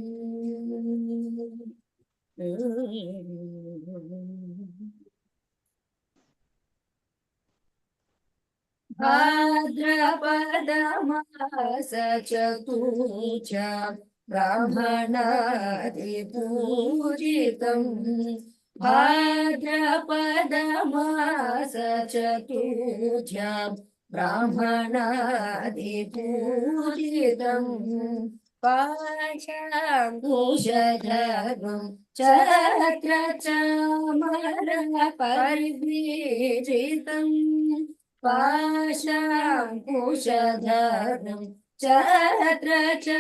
భాద్రపదమాస చతుర్థ బ్రాహ్మణాదిపూజితం భాద్రపదమాస చతుర్థ బ్రాహ్మణాదిపూజితం పాశాంకుశధరం ఛత్రచామర పరివ్రీజితం పాశాంకుశధరం ఛత్రచామర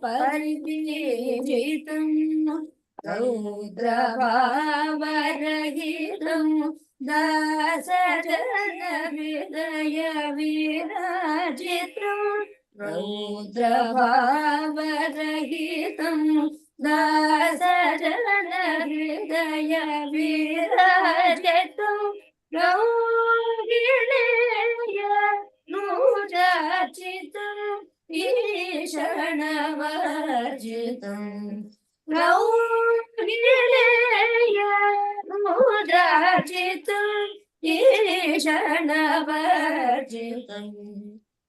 పరివ్రీజితం రౌద్రభావరహితం దాసజన హృదయ విరాజితం రౌద్రభావరహితం దాసజన హృదయ విరాజితం రౌగిణేయ నూజాచితం ఈషణవర్జితం రౌగిణేయ నూజాచితం ఈషణవర్జితం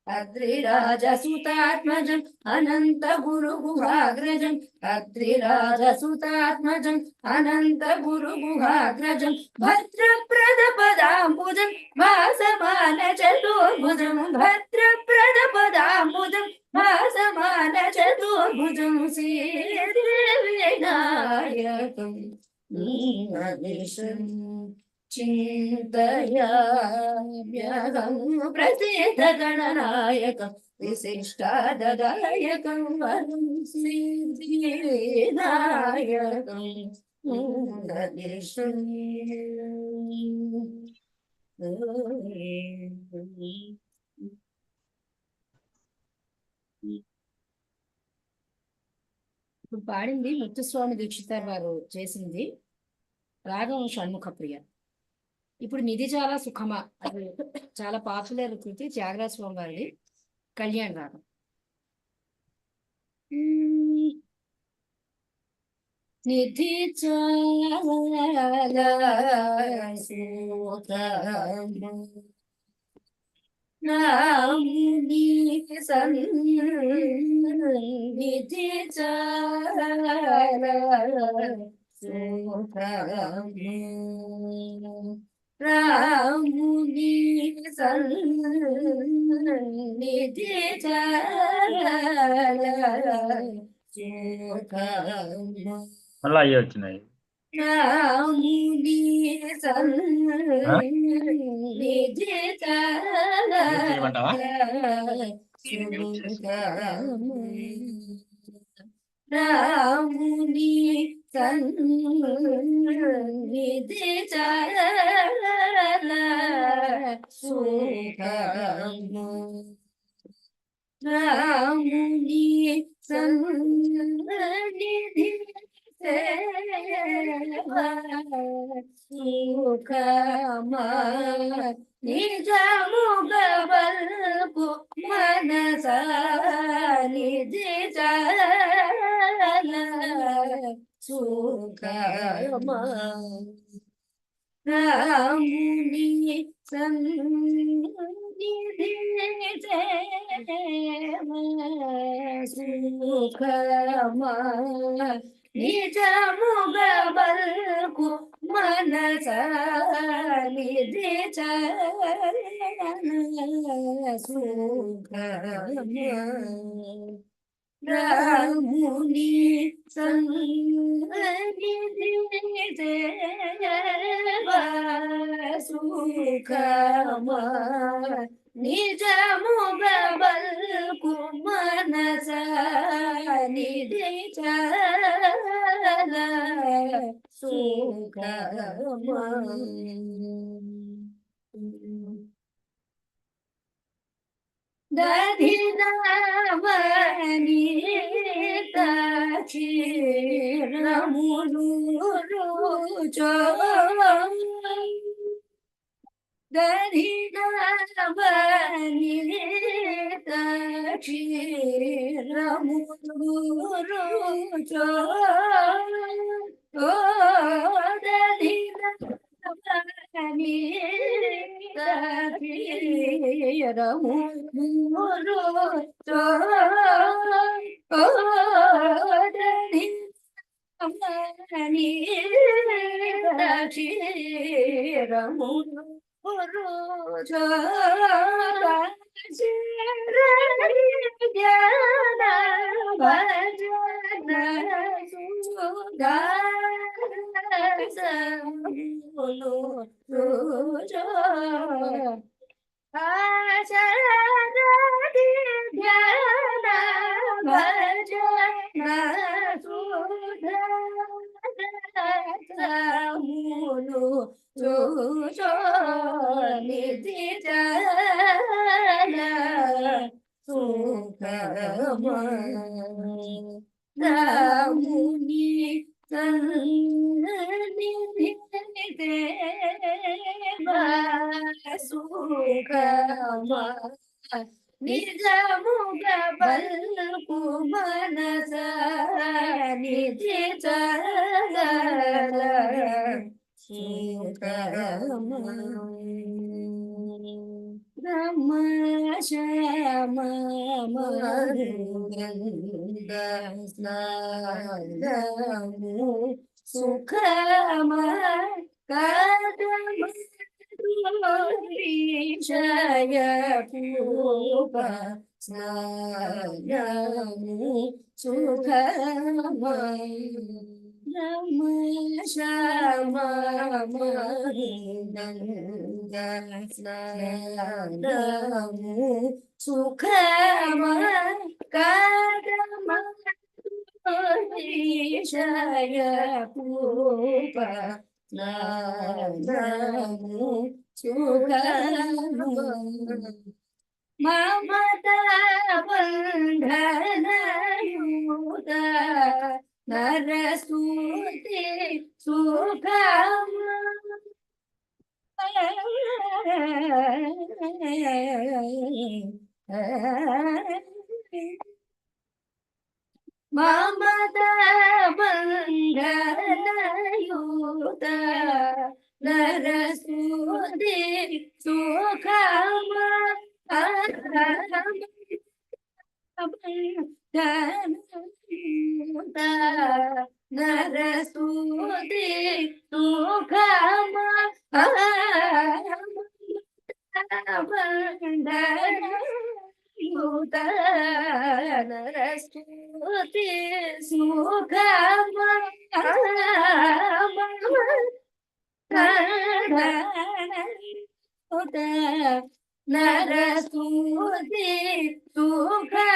అద్రిరాజసుతాత్మజం అనంత గురుగుహాగ్రజం అద్రిరాజసుతాత్మజం అనంత గురుగుహాగ్రజం భద్రప్రదపదాంబుజం భాసమాన చతుర్భుజం భద్రప్రదపదాంబుజం భాసమాన చతుర్భుజం శ్రీవినాయకం నీమేశం చింతయామ్యహం ప్రసిద్ధ గణనాయకం విశిష్టాదదాయకం వరం సిద్ధివినాయకం రమేశం ఇప్పుడు పాడింది ముత్తుస్వామి దీక్షితార్ వారు చేసింది రాగం షణ్ముఖ ప్రియ. ఇప్పుడు నిధి చాలా సుఖమా అది చాలా పాపులర్ కృతి త్యాగరాజ స్వామి వారిది కళ్యాణ రాగం. నిధి చాలా సుఖమా నాముని సన్నిధి చాలా సుఖమా రాముని సన్నిధి చాలా సుఖమా మళ్ళీ అయ్యి వచ్చినాయి. రాముని సన్నిధి చాలా చేయమంటావా? సుఖమా రాముని సన్నిధి చాలా సుఖమా రాముని సన్నిధి సేవా సుఖమా నిజముగా బల్పు మనసా నిధి చాలా సుఖమా రాముని సన్నిధి సేవా సుఖమా నిజముగా బల్కు మనసా నిధి చాలా సుఖమా రాముని సన్నిధి సేవా సుఖమా నిజముగా బల్కు మనస నిధి చల సుఖమా దధినవని క్షీరములు రుచో దధినవని క్షీరములు రుచో ఓ దధినవని క్షీరములు రుచో ఓ దధినవని క్షీరములు రుచో జ్ఞాన భజన సుధారసములు రుచో ఆచరణి ధ్యాన భజన సుధారసములు రుచో నిధి చల సుఖమా రాముని సన్నిధి సుఖమా నిజముగా బల్కు మనస నిధి చల సుఖమా బ్రహ్మ శ్యామ స్నానము సుఖమా కదమ విషయ పూప స్నానము సుఖమా బ్రహ్మ శ్యామ స్నానము సుఖమా కదమ విషయ పూప స్నానము సుఖమా మమత బంధనయుత నరస్తుతి సుఖమా మమత బంధనయుత నరస్తుతి సుఖమా నరస్తుతి సుఖమా యుత నరస్తుతి సుఖమా నరస్తుతి సుఖమా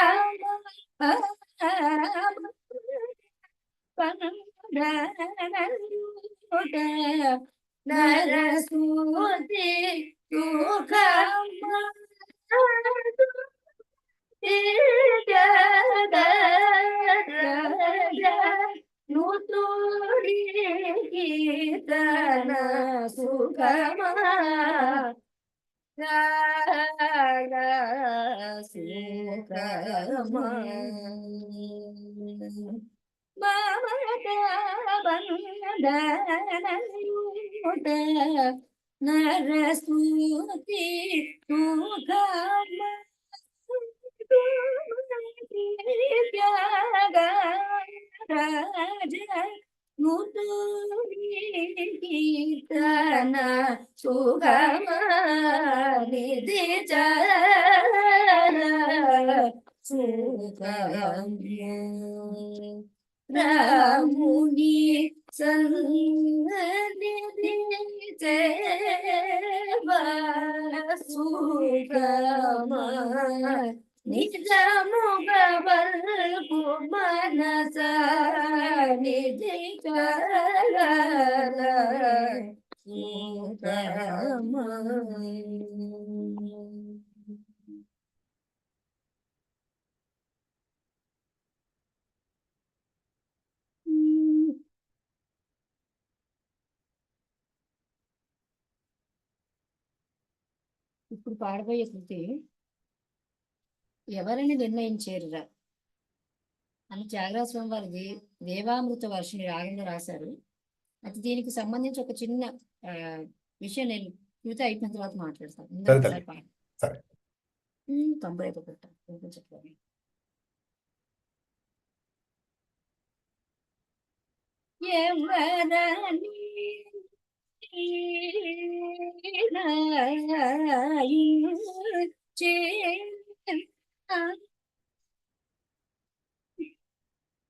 నరస్తుతి సుఖమా నూతుడి కీర్తన సుఖమా సుఖమా మమత బంధనయుత నరస్తుతి సుఖమా రాజ కీర్తన సుఖమా నిధి చల సుఖమా రాముని సన్నిధి ఇప్పుడు పాడబోయే కృతి ఎవరిని నిర్ణయించేరురా అని త్యాగరాజ స్వామి వారిది దేవామృత వర్షిణి రాగంలో రాశారు. అయితే దీనికి సంబంధించి ఒక చిన్న ఆ, విషయం నేను కృతి అయిపోయిన తర్వాత మాట్లాడతాను. ముందు సరే ఒకసారి తల్లి, పాడు. సరే. తొంభై ఐదు పెట్ట వినిపించట్లేదు. ఎవరని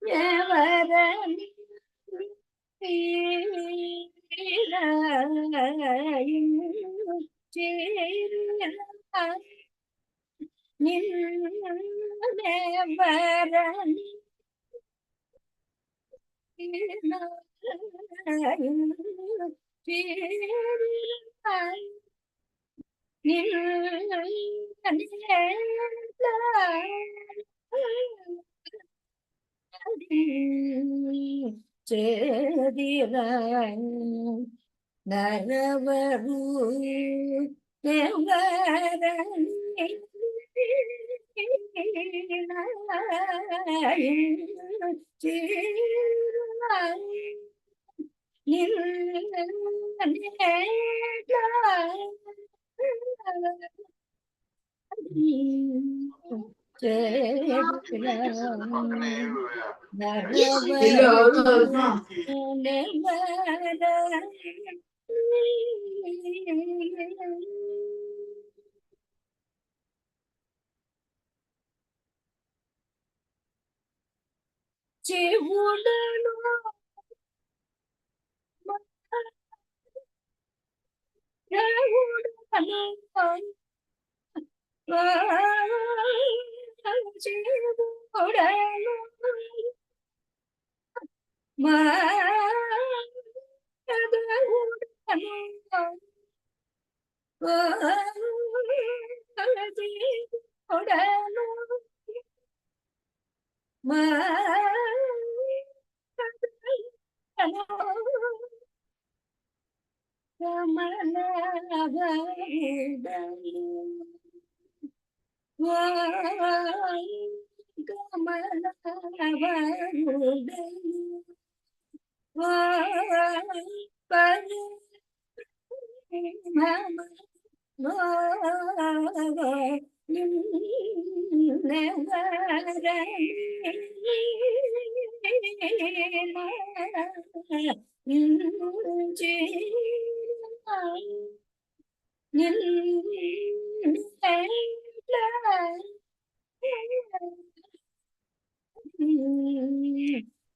ఎవరని నిన్నెవరని చేదిరా నరవరు ఎవరని చెవులను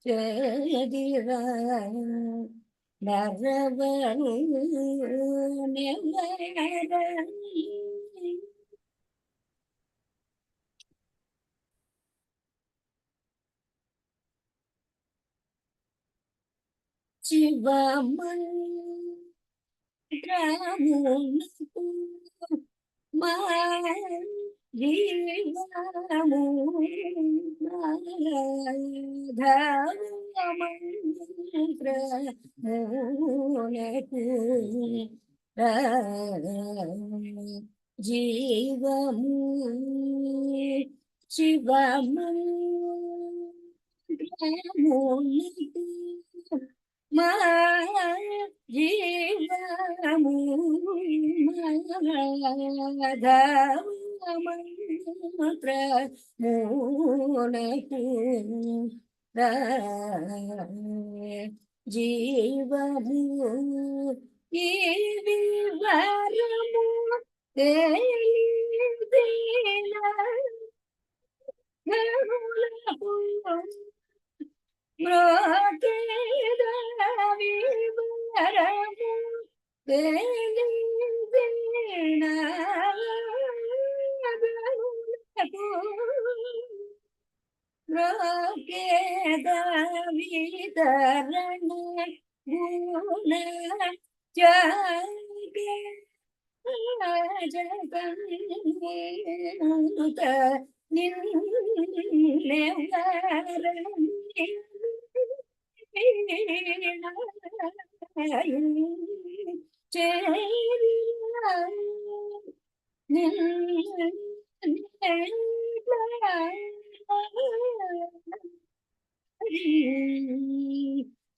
చేదిరా నరవరు నెవరని శివమంత్రమునకు మా జీవము జీవము శివమంత్రమునకు మా జీవము మంత్రమునకు జీవము ఈ వివరము తెలియదేలా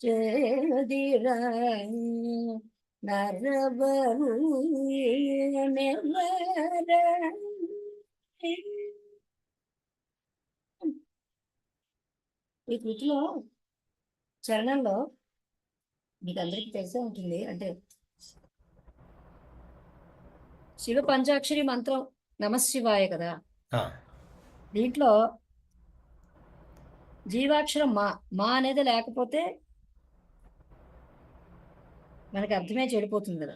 చేదిర నరబరు ఈ కృతిలో చరణంలో మీకు అందరికీ తెలిసే ఉంటుంది. అంటే శివ పంచాక్షరి మంత్రం నమశివాయ కదా. ఆ, దీంట్లో జీవాక్షరం మా మా అనేది లేకపోతే మనకి అర్థమే చెడిపోతుంది కదా.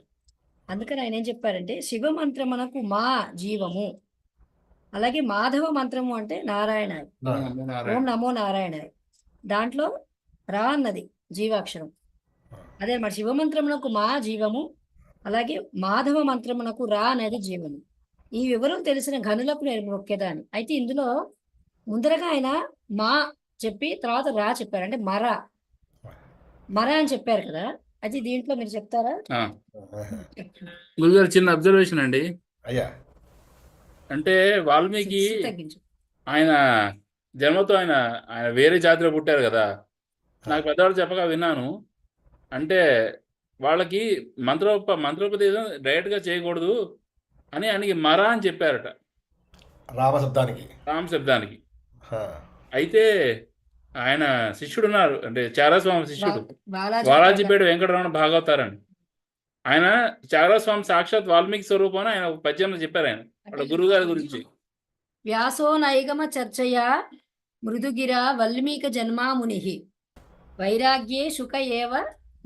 అందుకని ఆయన ఏం చెప్పారంటే శివ మంత్రం మనకు మా జీవము, అలాగే మాధవ మంత్రము అంటే నారాయణ, ఓం నమో నారాయణ. దాంట్లో రా అన్నది జీవాక్షరం. అదే మరి శివ మంత్రమునకు మా జీవము, అలాగే మాధవ మంత్రమునకు రా అనేది జీవము. ఈ వివరం తెలిసిన ఘనులకు నేను మొక్కేదాన్ని. అయితే ఇందులో ముందరగా ఆయన మా చెప్పి తర్వాత రా చెప్పారు, అంటే మర అని చెప్పారు కదా. అయితే దీంట్లో మీరు చెప్తారా? గురుగారు చిన్న అబ్జర్వేషన్ అండి. అయ్యా. అంటే వాల్మీకి తగ్గించు. ఆయన జన్మతో ఆయన ఆయన వేరే జాతిలో పుట్టారు కదా. నాకు పెద్దవాళ్ళు చెప్పగా విన్నాను. అంటే వాళ్ళకి మంత్రోపదేశం డైరెక్ట్ గా చేయకూడదు అని ఆయనకి మర అని చెప్పారట, రామశబ్దానికి. రామ శబ్దానికి. ఆ, అయితే ఆయన శిష్యుడు ఉన్నారు, అంటే చారాస్వామి శిష్యుడు బాలాజీ వాలాజీపేట వెంకటరమణ భాగవతారని. ఆయన చారాస్వామి సాక్షాత్ వాల్మీకి స్వరూపం అని ఆయన ఒక పద్యంలో చెప్పారు ఆయన వాళ్ళ గురువు గారి గురించి. వ్యాసో నైగమ చర్చయా మృదుగిర వల్మీక జన్మాముని వైరాగ్యే శుక ఏవ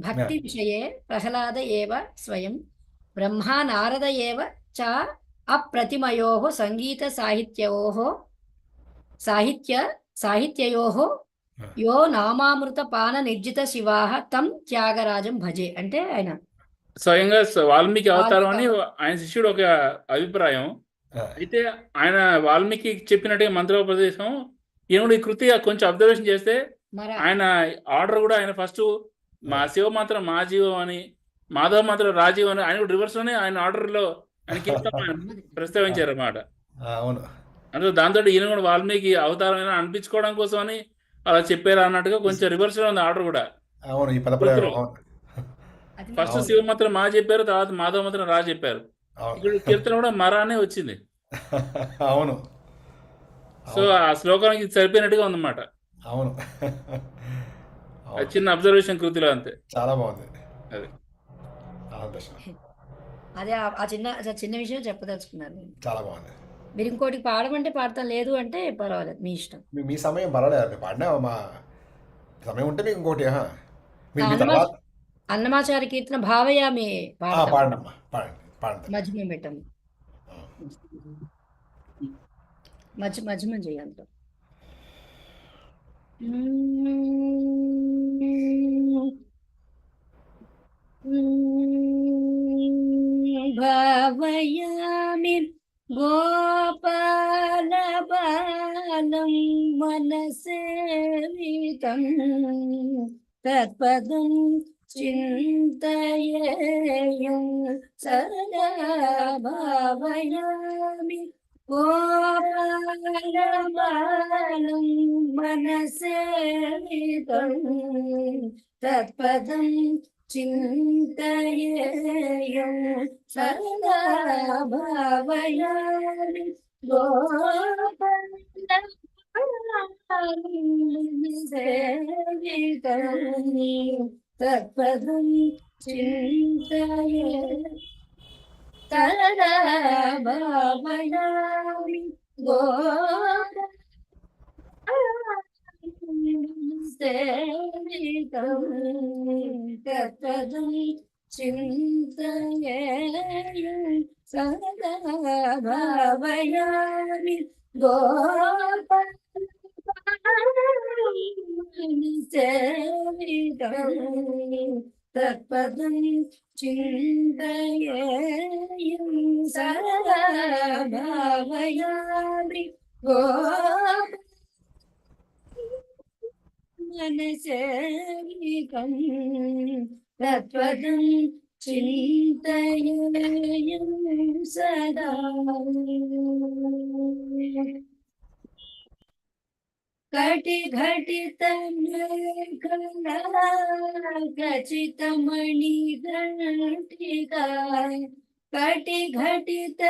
భక్తి విషయే ప్రహ్లాద ఏవ స్వయం బ్రహ్మా నారద ఏవ చ అప్రతిమయోః సంగీత సాహిత్యయోః యో నామామృత పాన నిర్జిత శివాః తం త్యాగరాజం భజే. అంటే ఆయన స్వయంగా వాల్మీకి అవతారం అని ఆయన శిష్యుడు ఒక అభిప్రాయం. ఆ, అయితే ఆయన వాల్మీకి చెప్పినట్టుగా మంత్రోపదేశం ఈయన ఈ కృతి కొంచెం అబ్జర్వేషన్ చేస్తే మర ఆయన ఆర్డర్ కూడా ఆయన ఫస్ట్ మా శివ మాత్రం మా జీవం అని, మాధవ మాత్రం రాజీవం అని ఆయన రివర్స్ లోనే ఆయన ఆర్డర్ లో ఆయన కీర్తన ప్రస్తావించారు అన్నమాట. అవును. అంటే దాంతో ఈయన కూడా వాల్మీకి అవతారం అయినా అనిపించుకోవడం కోసం అని అలా చెప్పారు అన్నట్టుగా కొంచెం రివర్స్ లో ఉంది ఆర్డర్ కూడా. అవును, ఈ పదప్రయోగం. అవును. అది ఫస్ట్ అవును. శివ మాత్రం మా చెప్పారు, తర్వాత మాధవ మాత్రం రా చెప్పారు. అవును. ఇక్కడ కీర్తన కూడా మరానే వచ్చింది. అవును. సో ఆ శ్లోకానికి సరిపోయినట్టుగా ఉందన్నమాట. అవును. అది చిన్న అబ్జర్వేషన్ కృతిలో అంతే. చాలా బాగుంది. అది అదే ఆ చిన్న విషయం చెప్పదలుచుకున్నాను నేను. చాలా బాగుంది. మీరు ఇంకోటి పాడమంటే పాడతాను, లేదు అంటే పర్వాలేదు, మీ ఇష్టం. మీ సమయం పర్వాలేదు, పాడినా మా సమయం ఉంటే మీకు ఇంకోటి. మీ తర్వాత అన్నమాచారి కీర్తన భావయామి పాడండమ్మా, పాడండి. మధ్యమం పెట్టాము, మధ్యమం చేయాలి. భావయామి గోపాల బాలం మనసేవితం తత్పదం చింతయేయం సదా భావయామి గోపాల బాలం మనసేవితం తత్పదం చింతయేయం సదా భావయామి గోపాల తత్పదం చింతయే సదా భావయామి తత్పదం చింతయేయం సదా భావయామి తత్పదం చింతయేయం సదా భావయామి మనసేవికం తత్పదం చింతయేయం సదా కటి ఘటిత ఖచ్చితమణి గంటికా కటి ఘటిత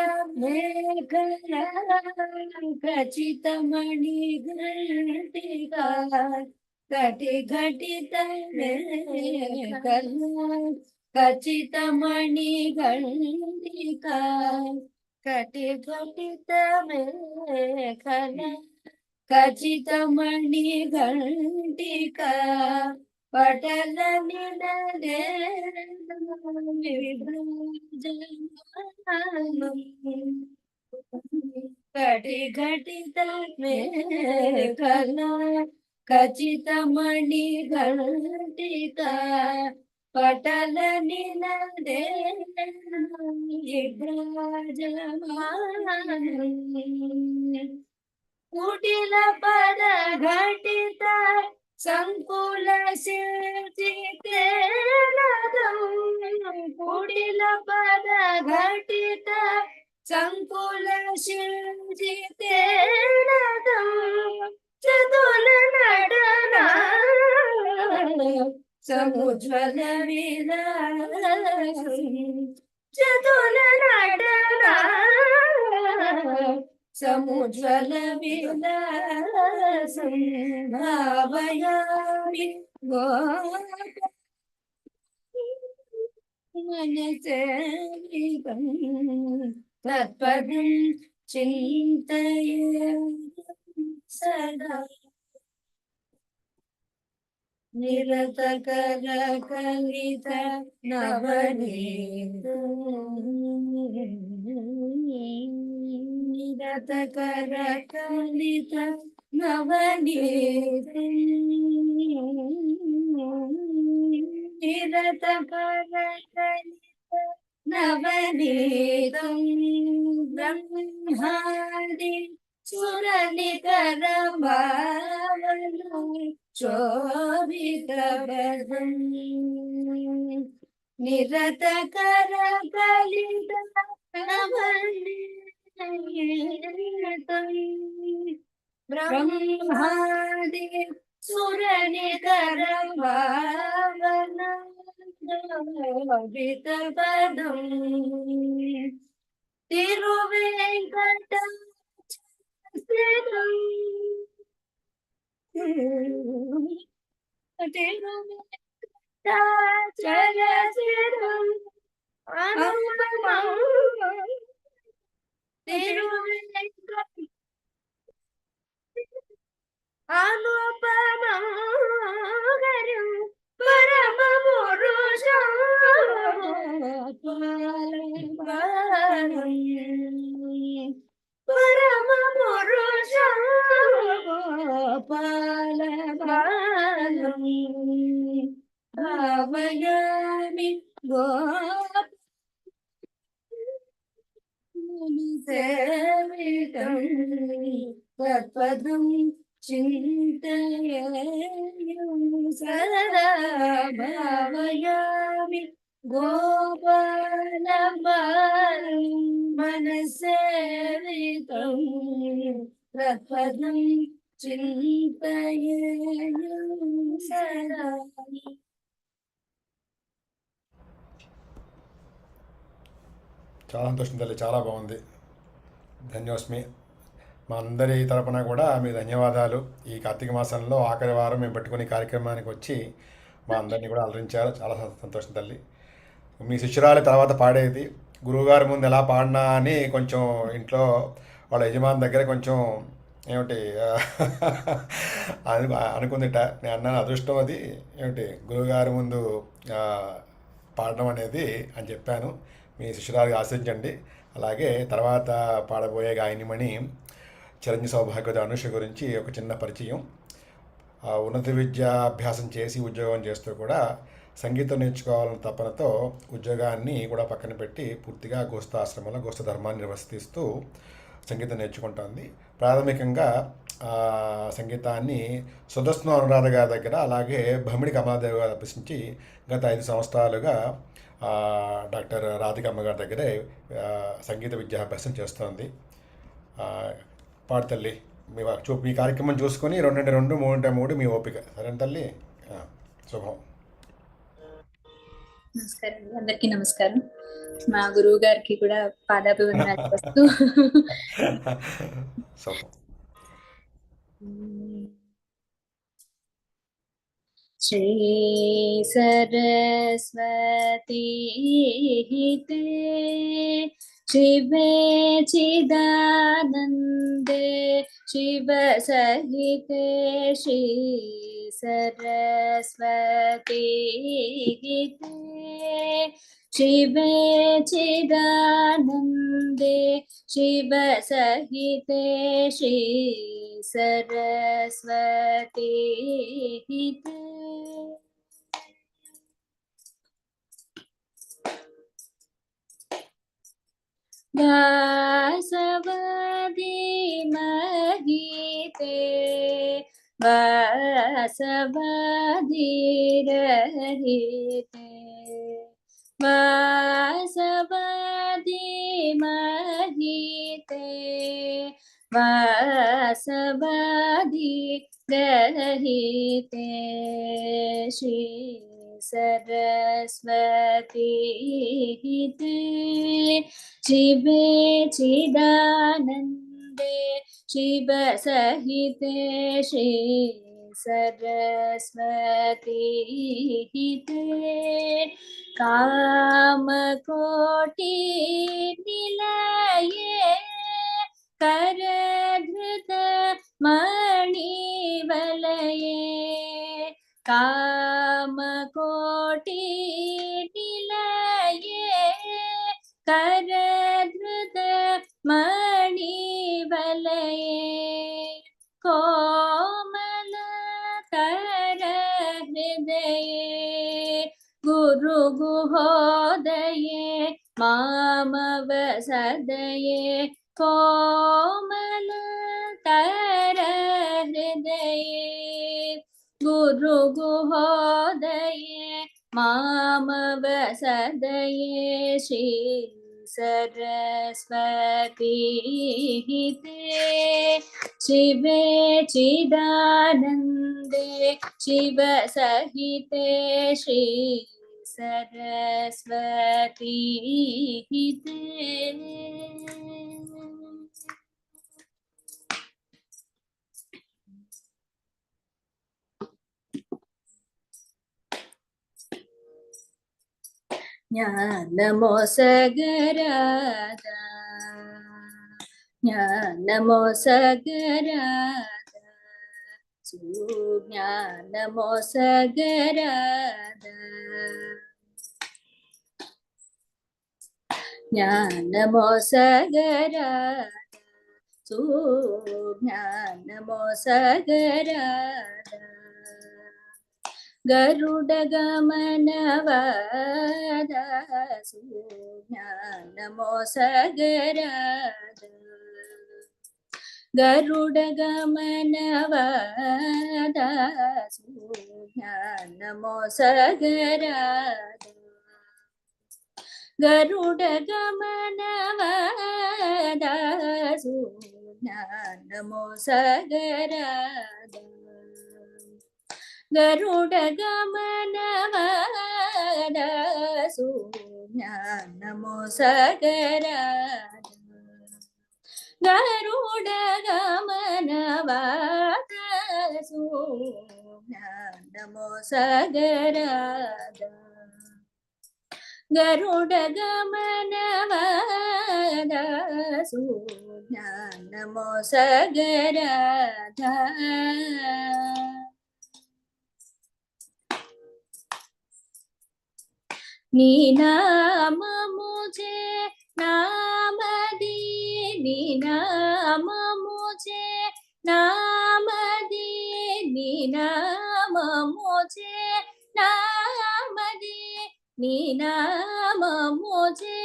ఖచ్చితమణి గంటికా కటి ఘటిత ఖచ్చితమణి గంటికా కటి ఘటిత ఖచ్చితమణి గంటికా పటల నినదే కటి ఘటిత ఖచ్చితమణి గంటికా పటల నినదే కుటిల పద ఘటిత సంకుల శిల్చితే కుటిల పద ఘటిత సంకుల శిల్చితే చదుల నడన సముజ్వల విలాసం చదుల నడన సముజ్వల విలాసం భావయామి మనసేవితం తత్పదం చింతయే సదా నిరతకర కలిత నవనీతం నిరతకర కలిత నవనీతం నిరతకర కలిత నవనీతం బ్రహ్మాది సురనికర భావను శోభిత పదం నిరతకర కలిత నవనీతం బ్రహ్మాది సురనికర భావన శోభిత పదం తిరువేంకట అనుపమం పరమ పురుషం పరమ పురుషం పాలబాలం భావయామి సేవితం తత్పదం చింతయేయం సదా భావయామి గోపాల బాలం మనసేవితం తత్పదం చింతయేయం సదా. చాలా సంతోషం తల్లి, చాలా బాగుంది. ధన్యోస్మి. మా అందరి తరపున కూడా మీ ధన్యవాదాలు. ఈ కార్తీక మాసంలో ఆఖరి వారం మేము పెట్టుకునే కార్యక్రమానికి వచ్చి మా అందరినీ కూడా అలరించారు. చాలా సంతోషం తల్లి. మీ శిష్యురాలి తర్వాత పాడేది గురువుగారి ముందు ఎలా పాడినా అని కొంచెం ఇంట్లో వాళ్ళ యజమాని దగ్గర కొంచెం ఏమిటి అనుకుందిట. నేను అన్నాను, అదృష్టం అది ఏమిటి గురువుగారి ముందు పాడడం అనేది అని చెప్పాను. మీ శిష్యురాలిగా ఆశించండి. అలాగే తర్వాత పాడబోయే గాయనిమణి చిరంజీవి సౌభాగ్యవతి అనుష గురించి ఒక చిన్న పరిచయం. ఉన్నత విద్యాభ్యాసం చేసి ఉద్యోగం చేస్తూ కూడా సంగీతం నేర్చుకోవాలన్న తపనతో ఉద్యోగాన్ని కూడా పక్కన పెట్టి పూర్తిగా గృహస్థాశ్రమంలో గృహస్థ ధర్మాన్ని నిర్వర్తిస్తూ సంగీతం నేర్చుకుంటోంది. ప్రాథమికంగా సంగీతాన్ని సుదర్శన అనురాధ గారి దగ్గర, అలాగే భమిడి కమలాదేవి గారు అభ్యసించి గత 5 సంవత్సరాలుగా డాక్టర్ రాధికమ్మ గారి దగ్గరే సంగీత విద్యాభ్యాసం చేస్తోంది. పాడు తల్లి, మీ కార్యక్రమం చూసుకొని 2 3 3 మీ ఓపిక. సరే తల్లి, శుభం. నమస్కారం అండి, అందరికీ నమస్కారం. మా గురువు గారికి కూడా పాదాభివందనాలు చేస్తూ శుభం. శ్రీ సరస్వతీ తే శివే చిదానందే శివ సహితే శ్రీ సరస్వతీ తే శివే చిదానందే శివ సహితే శ్రీ సరస్వతీ తే. వాసవదీ మహితే వాసవదీ రహితే వాసవదీ మహితే వాసవదీ రహితే శ్రీ సరస్వతీ తే శివే చిదానందే శివ సహితే శ్రీ సరస్వతీ తే కామకోటి నిలయే करधृत मणिवलये कामकोटि निलये करधृत मणिवलये कोमलतर हृदये गुरुगुहोदये मामवसदये कोमलतर हृदये गुरुगुहोदये मामवसदये श्री सरस्वती ते शिवे चिदानन्दे शिव सहिते श्री सरस्वती ते. ജ്ഞാനമോസഗരാധ ജ്ഞാനമോസഗരാധ സുജ്ഞാനമോസഗരാധ ജ്ഞാനമോസഗരാധ സുജ്ഞാനമോസഗരാധ गरुडगमनवाद सुज्ञानमोसगराध गरुडगमनवाद सुज्ञानमोसगराध गरुडगमनवाद सुज्ञानमोसगराध गरुडगमनवाद सुज्ञानमोसगराध गरुडगमनवाद सुज्ञानमोसगराध गरुडगमनवाद सुज्ञानमोसगराध नी नाम मुझे नामदी नी नाम मुझे नामदी नी नाम मुझे नामदी नी नाम मुझे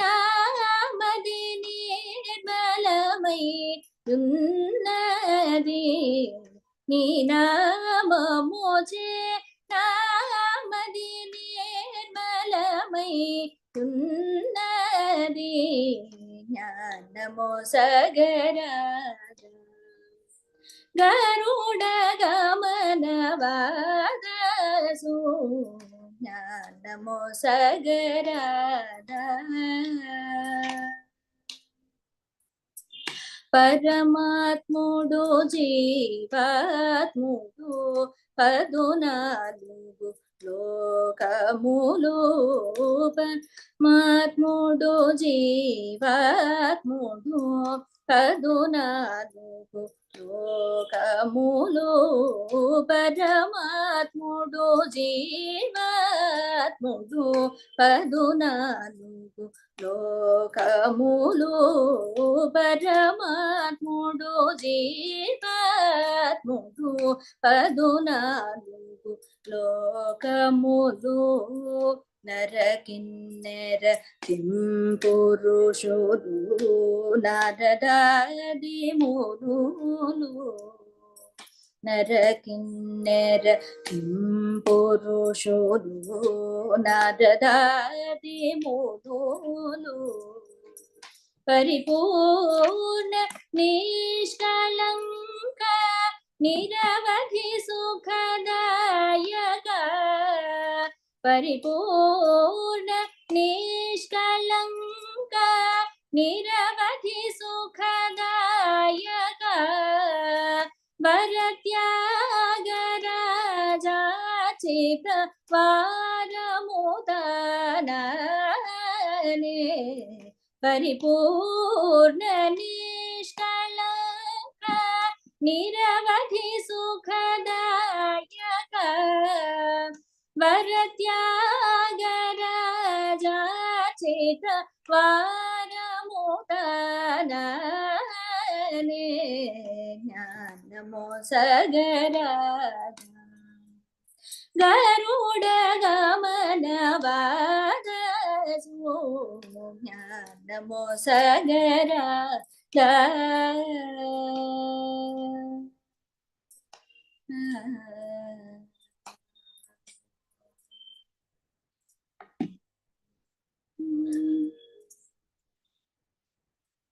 नामदी निर्मलमयी उन्नदी नी नाम मुझे नामदी निर्मलमयी ఉన్నది జ్ఞానమొసగరాదా. గరుడ గమన వాదసు జ్ఞానమొసగరాదా. పరమాత్ముడు జీవాత్ముడు పదునాలుగు లోకములు. పరమాత్ముడు జీవాత్ముడు పదునాలుగు లోకములు. పరమాత్ముడు జీవాత్ముడు పదునాలుగు లోకములు. పరమాత్ముడు జీవాత్ముడు పదునాలుగు లోకములు. నరకిన్నెర కింపురుషులు నరదాది మునులు. నరకిన్నెర కింపురుషులు నరదాది మునులు. పరిపూర్ణ నిష్కళంక నిరవధి సుఖదాయక. పరిపూర్ణ నిష్కళంక నిరవధి సుఖదాయక. వరత్యాగరాజాచి ప్రవారముదనే. పరిపూర్ణ నిష్కళంక నిరవధి సుఖదాయక. వరత్యాగరాజాచి ప్రవారముదనే జ్ఞానమొసగరాదా. గరుడ గమన వాదసు జ్ఞానమొసగరాదా.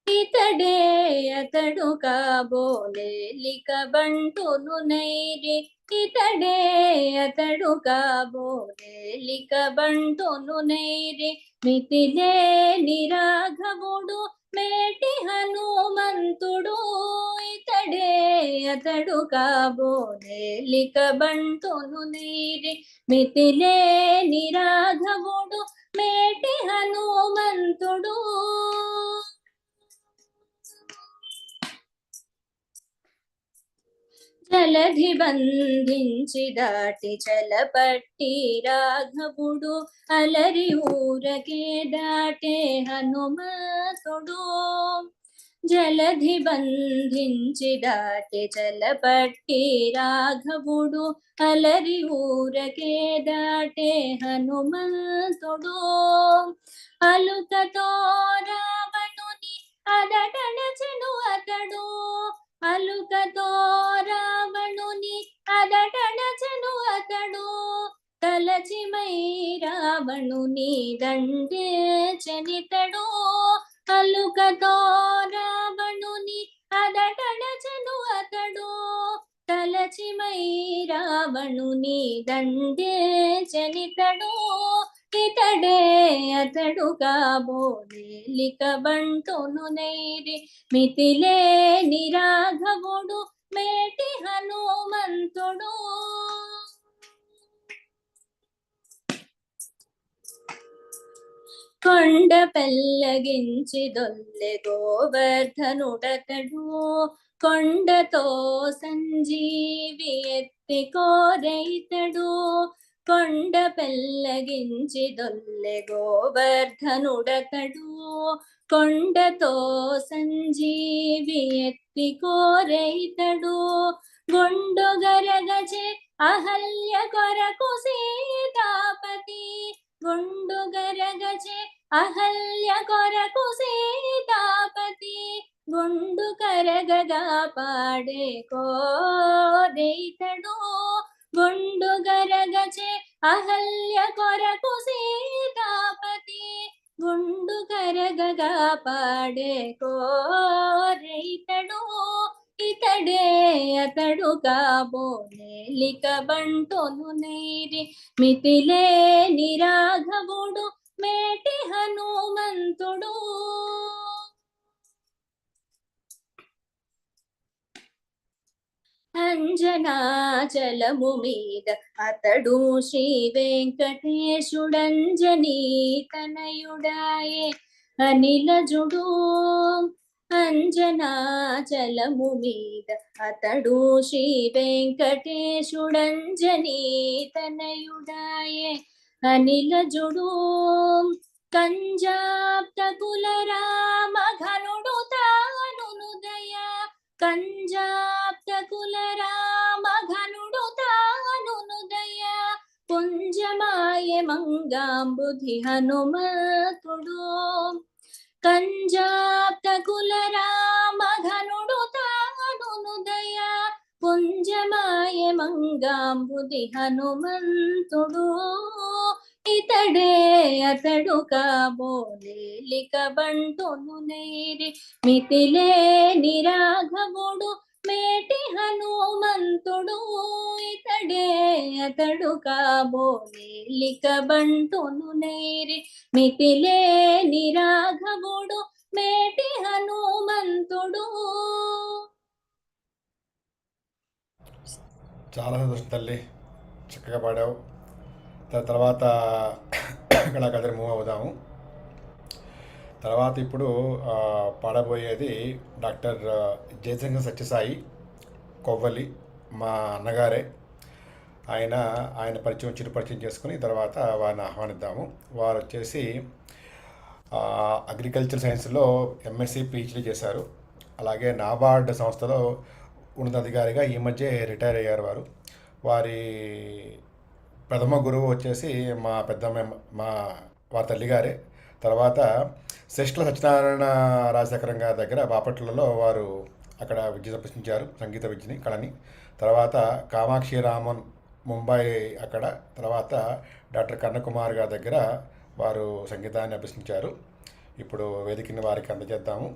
ఇతడే అతడు కాబోలే లిక బంటును నైరి. ఇతడే అతడు కాబోలే లిక బంటును నైరి. మితిలేని రాఘవుడు మేటి హనుమంతుడు. ఇతడే అతడు కాబోలే లిక బంటును నైరి. మితిలేని రాఘవుడు మేటి హనుమంతుడు. జలధి బంధించి దాటి చలపట్టి రాఘవుడు. అలరి ఊరకే దాటే హనుమంతుడు. జలధి బంధించి దాటి చలపట్టి రాఘవుడు. అలరి ఊరకే దాటే హనుమంతుడు. అలుకతో రావణుని అదటనచెను అతడు. అలుకతో రావణుని అదటనచెను అతడు. తలచిమై రావణుని దండేచెనితడు. అలుకతో రావణుని అదటనచెను అతడు. తలచిమై రావణుని దండేచెనితడు. ఇతడే అతడు కాబోలే లిక బంటును నైరి. మితిలేని రాఘవుడు మేటి హనుమంతుడు. కొండ పెల్లగించి దొల్లె గోవర్ధనుడతడు. కొండతో సంజీవి ఎత్తి కోరైతడు. కొండ పెల్లగించి దొల్లె గోవర్ధనుడతడు. కొండతో సంజీవి ఎత్తి కోరైతడు. గుండు గరగచే అహల్య కొరకు సీతాపతి. గుండు గరగచే అహల్య కొరకు సీతాపతి. గుండు కరగగా పాడే కోరైతడు. గుండు గరగచే అహల్య కొరకు సీతాపతి గుండు కరగగా పాడే కోరైతడు ఇతడే అతడు కాబోలేలిక బంటును నేరి మితిలేని రాఘవుడు మేటి హనుమంతుడు అంజనాచలము మీద అతడు శ్రీ వెంకటేశుడంజనీ తనయుడాయే అనిలజుడు అంజనాచలము మీద అతడు శ్రీ వెంకటేశుడంజనీ తనయుడాయే అనిలజుడు కంజాప్త కుల రామ ఘనుడు తానుదయ కంజాప్త కుల రామ ఘనుడు తానుదయ పుంజమాయ మంగాంబుధి హనుమంతుడు కంజాప్త కుల రామ ఘనుడు తానుదయ పుంజమాయ మంగాంబుధి హనుమంతుడు ఇతడే అతడు కాబోలేలిక బంటును నేరి మితిలేని రాఘవుడు మేటి హనుమంతుడు ఇతడే అతడు కాబోలేలిక బంటును నేరి మితిలేని రాఘవుడు మేటి హనుమంతుడు. చాలా సంతోషం తల్లి, చక్కగా పాడావు. తర్వాత కళాకారులు మూవ్ అవుదాము. తర్వాత ఇప్పుడు పాడబోయేది డాక్టర్ జయశంకర్ సత్యసాయి కొవ్వలి, మా అన్నగారే. ఆయన పరిచయం చిరు పరిచయం చేసుకుని తర్వాత వారిని ఆహ్వానిద్దాము. వారు వచ్చేసి అగ్రికల్చర్ సైన్స్లో ఎంఎస్సి పిహెచ్డి చేశారు. అలాగే నాబార్డ్ సంస్థలో ఉన్నతాధికారిగా ఈ మధ్య రిటైర్ అయ్యారు. వారి ప్రథమ గురువు వచ్చేసి మా పెద్దమ్మ, వారి తల్లిగారే. తర్వాత శ్రేష్ఠ సత్యనారాయణ రాజశేఖరం గారి దగ్గర బాపట్లలో వారు అక్కడ విద్య అభ్యసించారు, సంగీత విద్యని, కళని. తర్వాత కామాక్షి రామన్ ముంబై అక్కడ. తర్వాత డాక్టర్ కన్నకుమార్ గారి దగ్గర వారు సంగీతాన్ని అభ్యసించారు. ఇప్పుడు వేదికని వారికి అందజేద్దాము.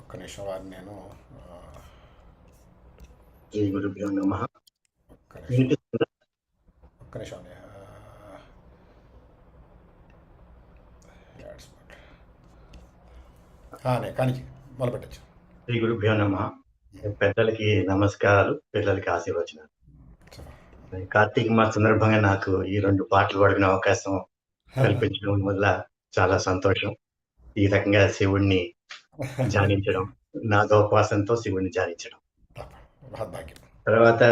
ఒక్క నిమిషం వారిని నేను ఒక్క నిమిషం కానీ మొదలుపెట్టచ్చు. శ్రీ గురుభ్యో నమః. పెద్దలకి నమస్కారాలు, పిల్లలకి ఆశీర్వచనాలు. కార్తీక మాస సందర్భంగా నాకు ఈ 2 పాటలు పాడుకునే అవకాశం కల్పించడం వల్ల చాలా సంతోషం. ఈ రకంగా శివుణ్ణి ధ్యానించడం, నాదోపవాసంతో శివుణ్ణి ధ్యానించడం. తర్వాత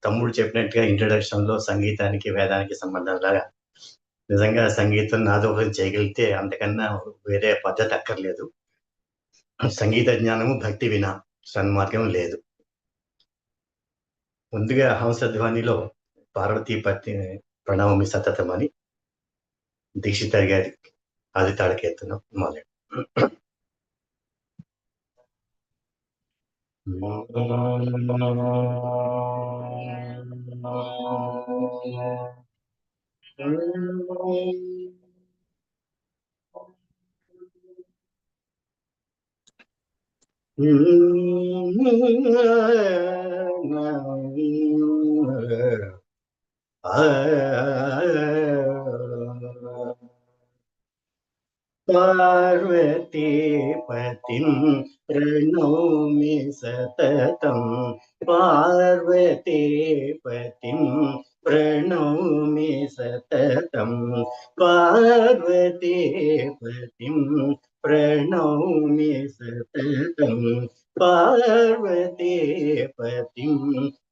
తమ్ముడు చెప్పినట్టుగా ఇంట్రడక్షన్ లో సంగీతానికి వేదానికి సంబంధం లాగా నిజంగా సంగీతం నాదోపం చేయగలిగితే అంతకన్నా వేరే పద్ధతి అక్కర్లేదు. సంగీత జ్ఞానము భక్తి వినా సన్మార్గం లేదు. ముందుగా హంసధ్వనిలో పార్వతీపతి ప్రణవమి సతతం అని దీక్షిత గారి ఆది తాళకేతనం మొదలు. పార్వతీపతిం ప్రణౌమి సతతం పార్వతీపతిం ప్రణౌమి సతతం పార్వతీపతిం ప్రణౌమి సతతం పార్వతీపతిం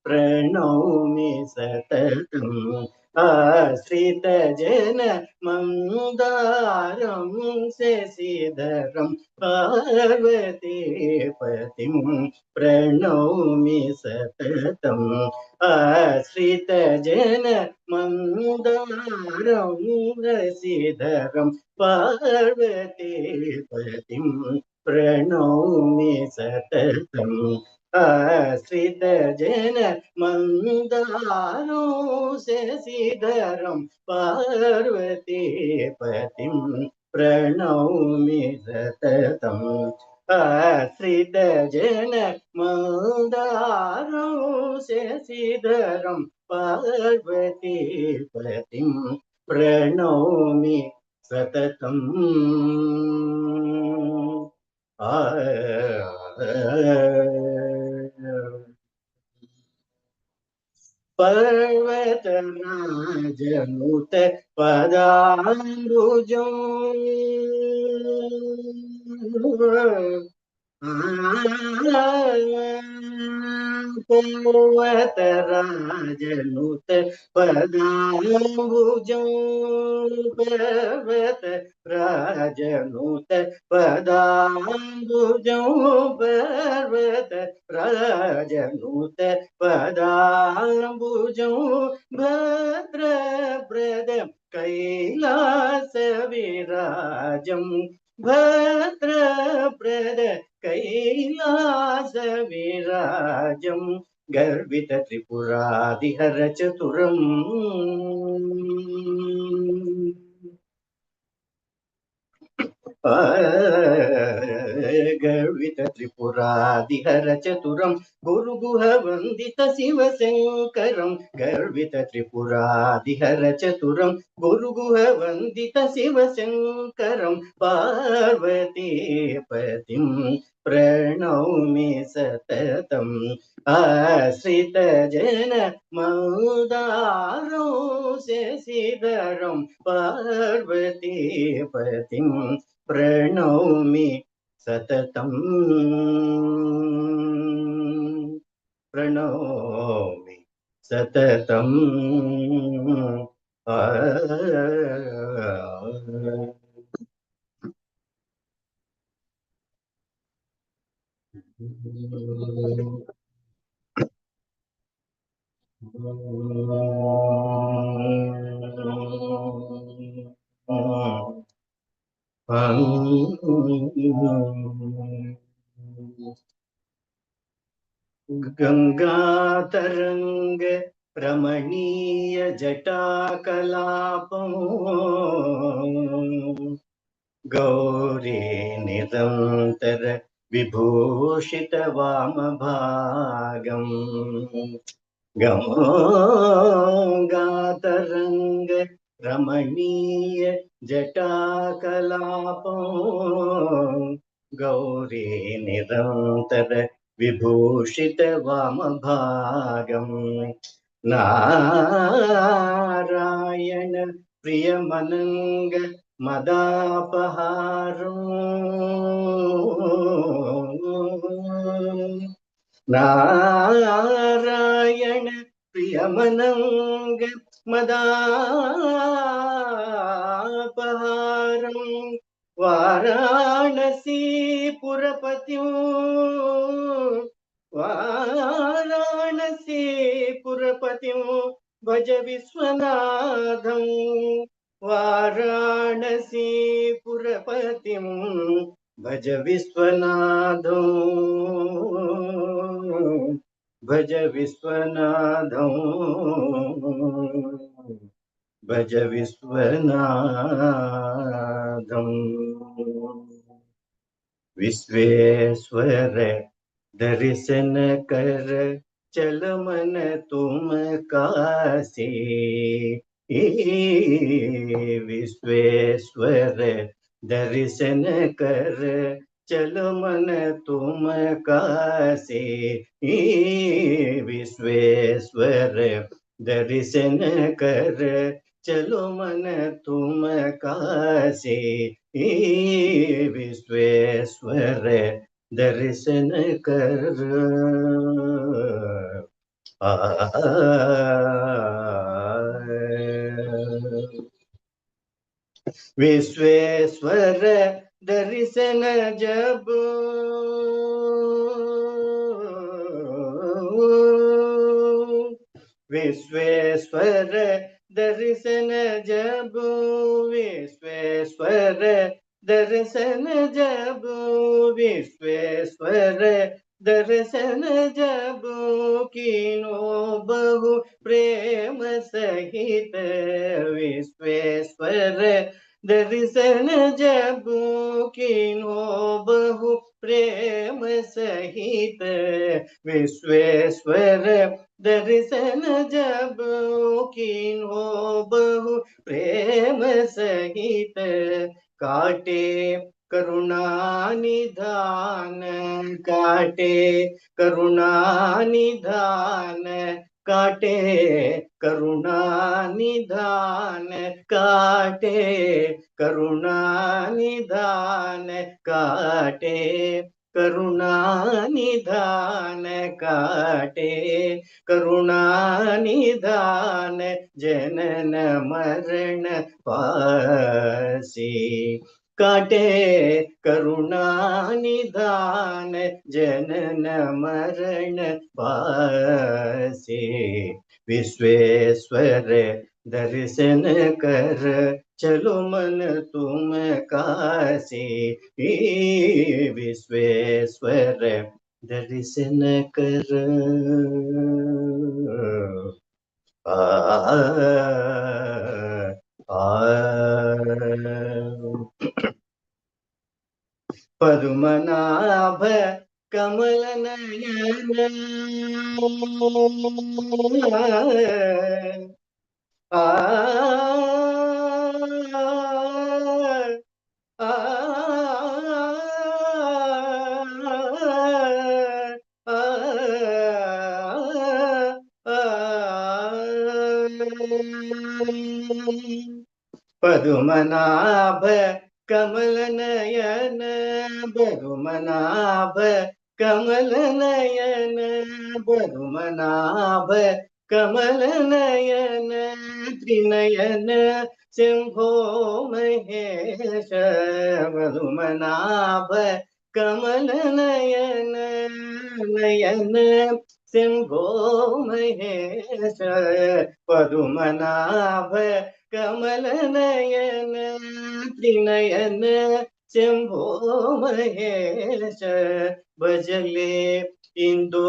ప్రణౌమి సతతం ఆశ్రిత జన మందారం శశిధరం పార్వతీపతిం ప్రణౌమి సతతం ఆశ్రిత జన మందారం శశిధరం పార్వతీపతిం ప్రణౌమి సతతం आश्रित जन मंदारो शशिधरं पार्वती पतिं प्रणौमि सततम् आश्रित जन मंदारो शशिधरं पार्वती पतिं प्रणौमि सततम् पर्वतराजनुत पदाम्बुजम् पर्वतराजनुत पदाम्बुजं पर्वतराजनुत पदाम्बुजं पर्वतराजनुत पदाम्बुजं भद्रप्रदं कैलासविराजम् भद्रप्रद कैलासविराजं गर्वित त्रिपुरादिहर चतुरम् गर्वित त्रिपुरादिहर चतुरं गुरुगुह वन्दित शिवशङ्करं गर्वित त्रिपुरादिहर चतुरं गुरुगुह वन्दित शिवशङ्करं पार्वतीपतिं प्रणौमि सततम् आश्रित जन मौदारो शशिधरं पार्वतीपतिं प्रणौमि सततम् प्रणौमि सततम् गंगातरंग रमणीय जटाकलापं गौरी निरंतर विभूषित वामभागम् गंगातरंग रमणीय जटाकलापं गौरी निरंतर विभूषित वामभागम् नारायण प्रियमनंग मदापहारम् नारायण प्रियमनंग मदापहारम् वाराणसी पुरपतिं वाराणसी पुरपतिं भज विश्वनाथं वाराणसी पुरपतिं भज विश्वनाथं भज विश्वनाथं भज विश्वनाथं विश्वेश्वर दर्शन कर चल मन तुम काशी विश्वेश्वर दर्शन कर चल मन तुम काशी विश्वेश्वर दर्शन कर चलो मन तुम काशी विश्वेश्वर दर्शन कर विश्वेश्वर दर्शन जब विश्वेश्वर दर्शन जब विश्वेश्वर दर्शन जब विश्वेश्वर दर्शन जब कीनो बहु प्रेम सहित विश्वेश्वर दर्शन जब कीनो बहु प्रेम सहित विश्वेश्वर दर्शन जब कीनो बहु प्रेम सहित काटे करुणा निधान काटे करुणा निधान काटे करुणा निधान काटे करुणा निधान काटे करुणा निधान काटे करुणा निधान जनन मरण पासी काटे करुणा निधान जनन मरण पासी विश्वेश्वर दर्शन कर चलो मन तुम काशी विश्वेश्वर दर्शन कर आ, आ, पद्मनाभ कमल नयन आ, आ, पद्मनाभ कमल नयन पद्मनाभ कमल नयन पद्मनाभ कमल नयन त्रिनयन शंभो महेश पद्मनाभ कमल नयन नयन शंभो महेश पद्मनाभ कमल नयन त्रिनयन शंभो महेश भजले इंदो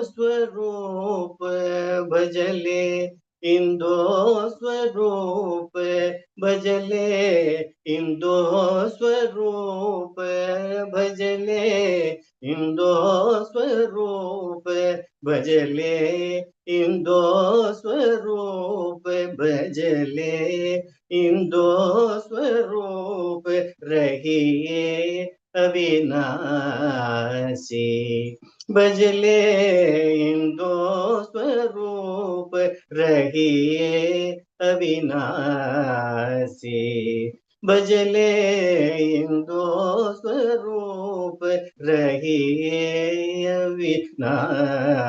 स्वरूप भजले इंदो स्वरूप भजले इंदो स्वरूप भजले इंदो स्वरूप भजले इंदो स्वरूप भजले इंदो स्वरूप रहिए अविनाशी भजले इंदो स्वरूप रहिए अविनाशी भजले इंदो स्वरूप रहिए अविनाशी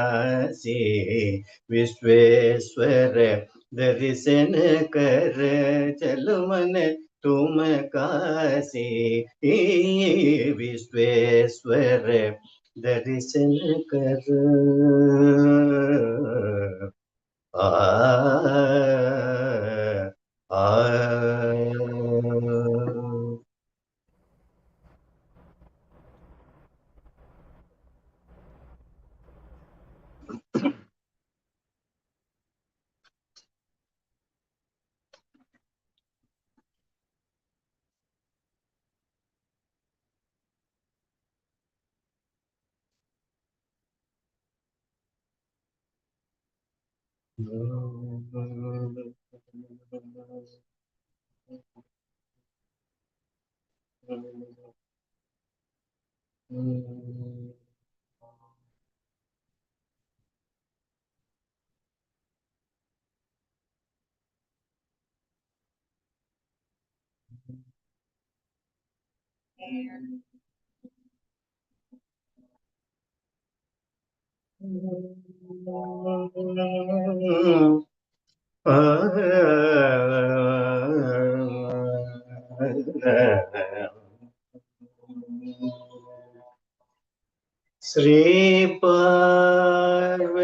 विश्वेश्वर दर्शन कर चल मन तुम काशी विश्वेश्वर दर्शन कर आ, आ, श्री पार्वती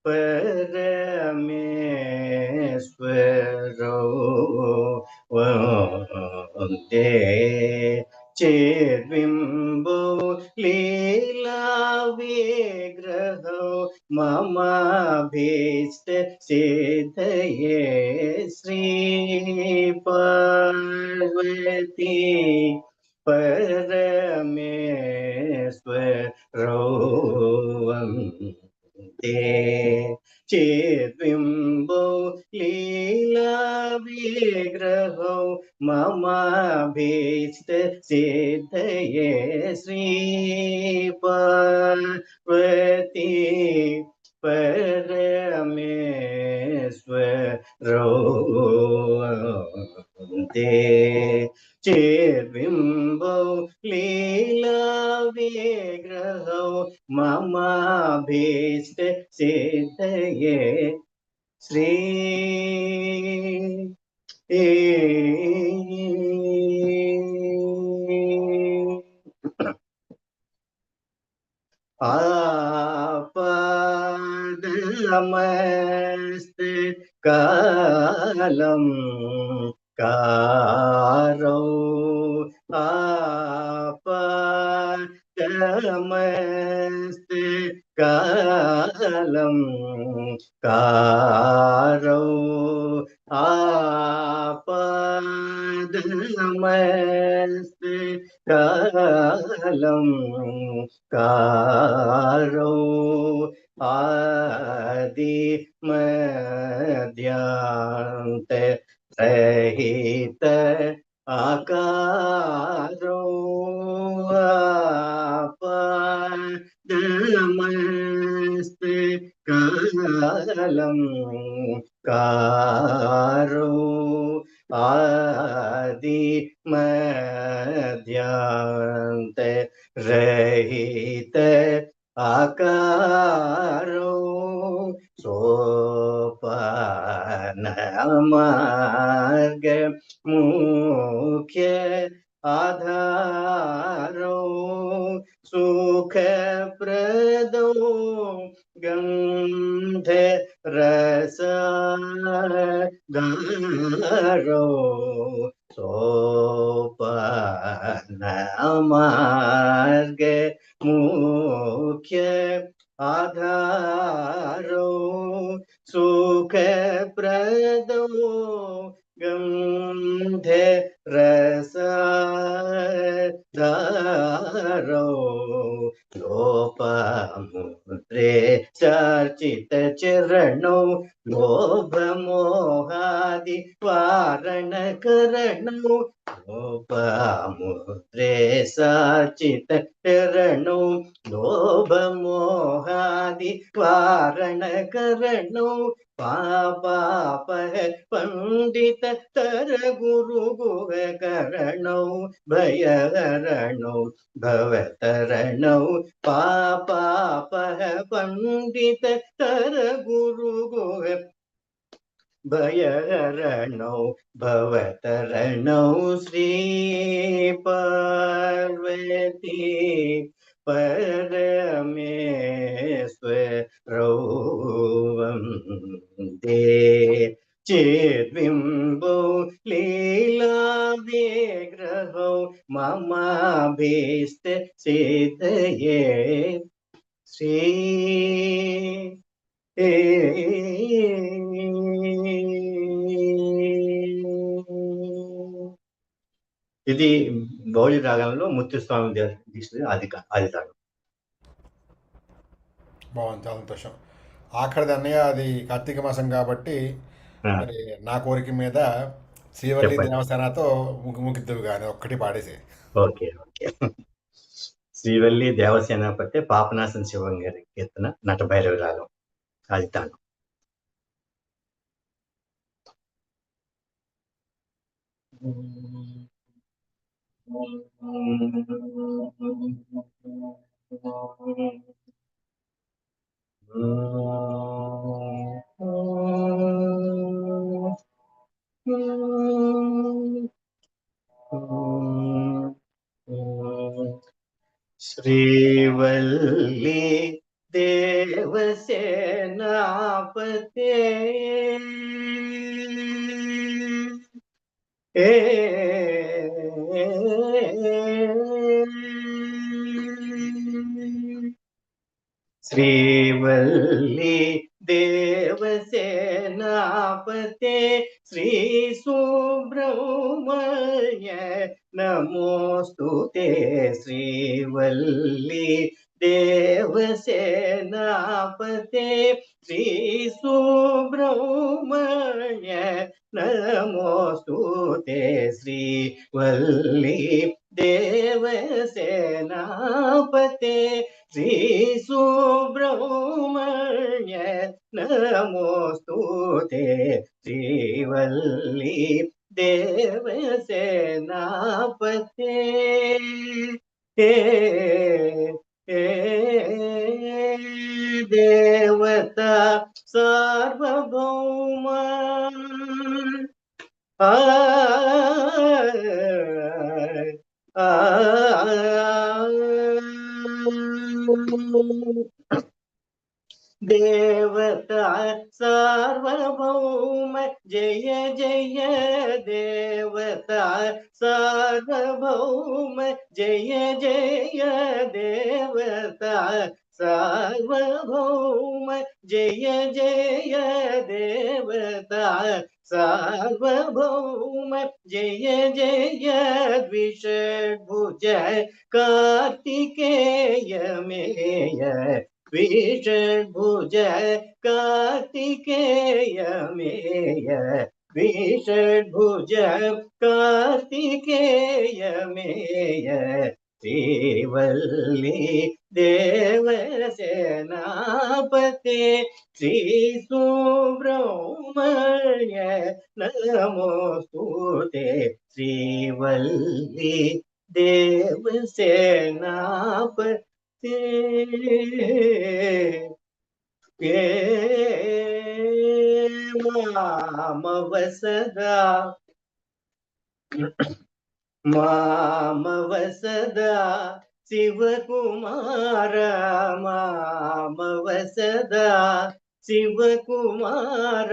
परमेश्वरो वन्दे చేర్వింబో లీలా విగ్రహో మమాభీష్ట సిద్ధయే శ్రీ పార్వతీ పరమేశ్వరో వందే చేద్వింబో లీలా విగ్రహో మమాభీష్ట సిద్ధయే శ్రీ పార్వతీ పరమేశ్వరో వందే చేర్వింబో లీలా విగ్రహో మమాభీష్ట సిద్ధయే శ్రీ ఆపదమస్తే కాలం కారో ఆపదమస్తే కాలం కారో ఆపదమస్తే కాలం కారో ఆది మధ్యాంత రహిత ఆకారో ఆపదమస్తే కాలం కారో ఆది మధ్యాంత రహిత ఆకారో సోపాన మార్గ ముఖ్య ఆధారో సుఖప్రదో గంధ రస గారో సోపాన మార్గ ముఖ్య ఆధారో సుఖప్రదో గంధ రస దారో లోపముద్రే చర్చిత చరణో లోభమోహాది వారణ కరణో లోపముద్రే సచిత చరణో లోభమోహాది వారణ కరణో పాపాపహ పండిత తర గురు గుహ కరణౌ భయహరణౌ భవతరణౌ పాపాపహ పండిత తర గురు గుహ భయహరణౌ భవతరణౌ శ్రీ పార్వతీ పరమేశ్వరో వందే చేద్వింబో లీలా విగ్రహో మమాభీష్ట సిద్ధయే శ్రీ ఇది గౌళి రాగంలో ముత్తుస్వామి దీక్ష ఆది తాళం. బాగుంది, చాలా సంతోషం. ఆఖరిది అన్నయ్య, అది కార్తీక మాసం కాబట్టి మరి నా కోరిక మీద శ్రీవల్లి చెప్పండి. దేవసేనతో ముగిద్దువు కానీ ఒక్కటి పాడేసి. Okay okay. శ్రీవల్లి దేవసేనాపతి పాపనాశన శివం గారి కీర్తన నటభైరవ రాగం ఆది తాళం. శ్రీవల్లి దేవసేనాపతే శ్రీవల్లి దేవసేనాపతే శ్రీ సుబ్రహ్మణ్య నమోస్తుతే శ్రీవల్లి దేవసేనాపతే శ్రీ సుబ్రహ్మణ్య నమోస్తుతే శ్రీవల్లి దేవసేనాపతే శ్రీ సుబ్రహ్మణ్య నమోస్తుతే శ్రీవల్లి దేవసేనాపతే దేవత సార్వభౌమ దేవత సార్వభౌమ జయ జయ దేవత సార్వభౌమ జయ జయ దేవత సార్వభౌమ జయ జయ దేవత సార్వభౌమ జయ జయ ద్విషభుజ కార్తికేయ మేయ ద్విషభుజ కార్తికేయ మేయ ద్విషభుజ కార్తికేయ మేయ శ్రీవల్లి దేవసేనాపతే శ్రీ సుబ్రహ్మణ్య నమోస్తుతే శ్రీవల్లి దేవసేనాపతే మామవసదా మామవసదా శివకుమార మామవసదా శివకుమార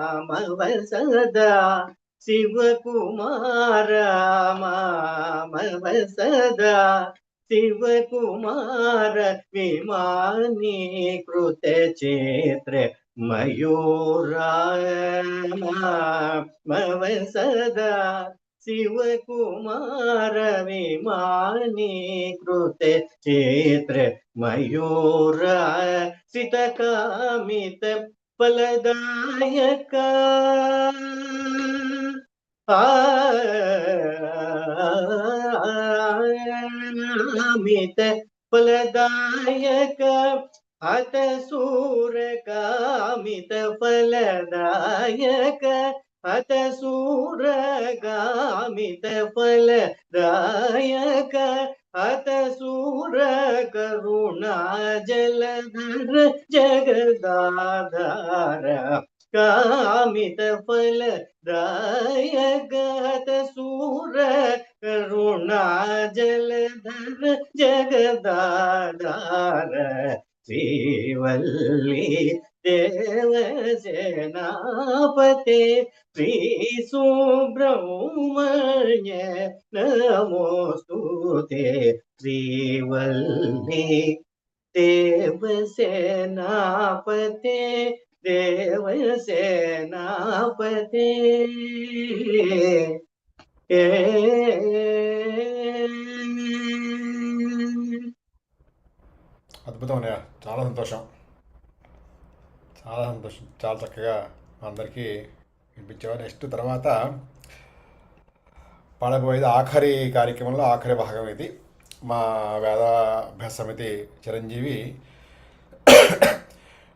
మామవసదా శివకుమార మామవసదా శివకుమార విమానీకృత చిత్ర మయూరామవసదా శివకుమార విమానీకృత చిత్ర మయూర సితకామిత ఫలదాయక అమిత ఫలదాయక హత సూరకామిత ఫలదాయక హత సూరగామిత ఫలదాయక హత సూర కరుణా జలధర జగదాధార కామిత ఫలదాయక హత సూర కరుణా జలధర జగదాధార శ్రీవల్లి దేవసేనాపతే శ్రీ సుబ్రహ్మణ్య నమోస్తుతే శ్రీవల్లి దేవసేనాపతే దేవసేనాపతే అద్భుతం అన్నయ్య, చాలా సంతోషం, చాలా సంతోషం, చాలా చక్కగా అందరికీ వినిపించేవారు. నెక్స్ట్ తర్వాత పాడబోయేది ఆఖరి కార్యక్రమంలో ఆఖరి భాగం ఇది. మా వేదాభ్యాస సమితి చిరంజీవి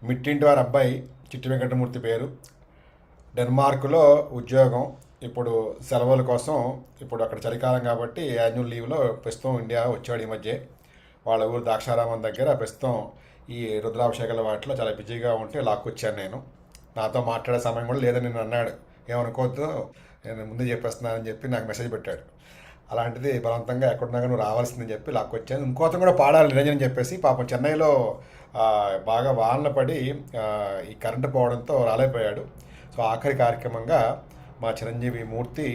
మిట్టింటి వారి అబ్బాయి చిట్టి వెంకటమూర్తి పేరు, డెన్మార్క్లో ఉద్యోగం. ఇప్పుడు సెలవుల కోసం, ఇప్పుడు అక్కడ చలికాలం కాబట్టి యాన్యువల్ లీవ్లో ప్రస్తుతం ఇండియా వచ్చాడు ఈ మధ్య. వాళ్ళ ఊరు ద్రాక్షారామం దగ్గర ప్రస్తుతం ఈ రుద్రాభిషేకాల వాటిలో చాలా బిజీగా ఉంటే లాక్కొచ్చాను నేను. నాతో మాట్లాడే సమయం కూడా లేదని నేను అన్నాడు. ఏమనుకోవద్దు, నేను ముందే చెప్పేస్తున్నానని చెప్పి నాకు మెసేజ్ పెట్టాడు. అలాంటిది బలవంతంగా ఎక్కడున్నా నువ్వు రావాల్సిందని చెప్పి లాక్కొచ్చాను. ఇంకోతం కూడా పాడాలి నిరంజన్ అని చెప్పేసి, పాపం చెన్నైలో బాగా వానలు పడి ఈ కరెంటు పోవడంతో రాలేకపోయాడు. సో ఆఖరి కార్యక్రమంగా మా చిరంజీవి మూర్తి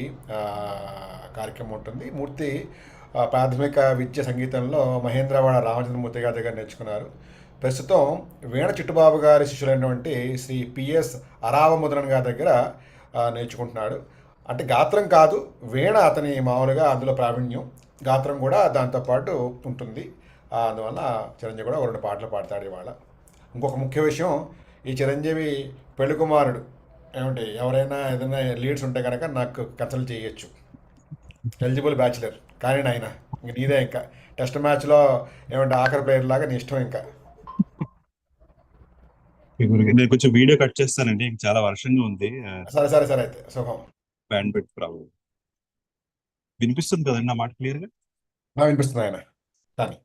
కార్యక్రమం ఉంటుంది. మూర్తి ప్రాథమిక విద్య సంగీతంలో మహేంద్రవాడ రామచంద్రమూర్తి గారి దగ్గర నేర్చుకున్నారు. ప్రస్తుతం వీణ చిట్టుబాబు గారి శిష్యులైనటువంటి శ్రీ పిఎస్ అరావముద్రన్ గారి దగ్గర నేర్చుకుంటున్నాడు. అంటే గాత్రం కాదు, వీణ అతని మామూలుగా అందులో ప్రావీణ్యం, గాత్రం కూడా దాంతోపాటు ఉంటుంది. అందువల్ల చిరంజీవి కూడా 2 పాటలు పాడతాడు ఇవాళ. ఇంకొక ముఖ్య విషయం, ఈ చిరంజీవి పెళ్లి కుమారుడు ఏమిటి, ఎవరైనా ఏదైనా లీడ్స్ ఉంటే కనుక నాకు కన్సల్ట్ చేయొచ్చు, ఎలిజిబుల్ బ్యాచిలర్. కానీ నాయన ఇంక నీదే, ఇంకా టెస్ట్ మ్యాచ్లో ఏమంటే ఆఖరి ప్లేయర్ లాగా నీ ఇష్టం ఇంకా. నేను కొంచెం వీడియో కట్ చేస్తానండి, ఇంక చాలా వర్షంగా ఉంది. సరే సరే సరే, అయితే శుభం. బ్యాండ్ పెట్టి ప్రాబ్లం. వినిపిస్తుంది కదండి నా మాట క్లియర్ గా? వినిపిస్తుంది ఆయన కానీ.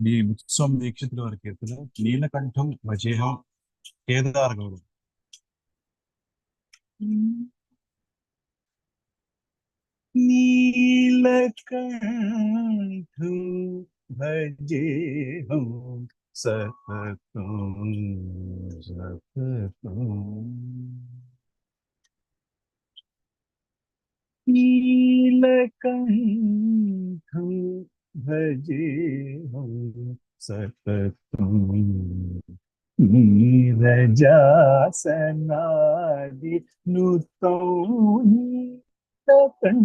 ఈ ముత్స్వామి దీక్షితుల వారి కీర్తన నీలకంఠం వజేహం కేదార్ గౌడ్. నీలకంఠం భజేహం సతతం సతతం. నీలకంఠం భజేహం సతతం నీరజాసనాది నుతం నీలకంఠం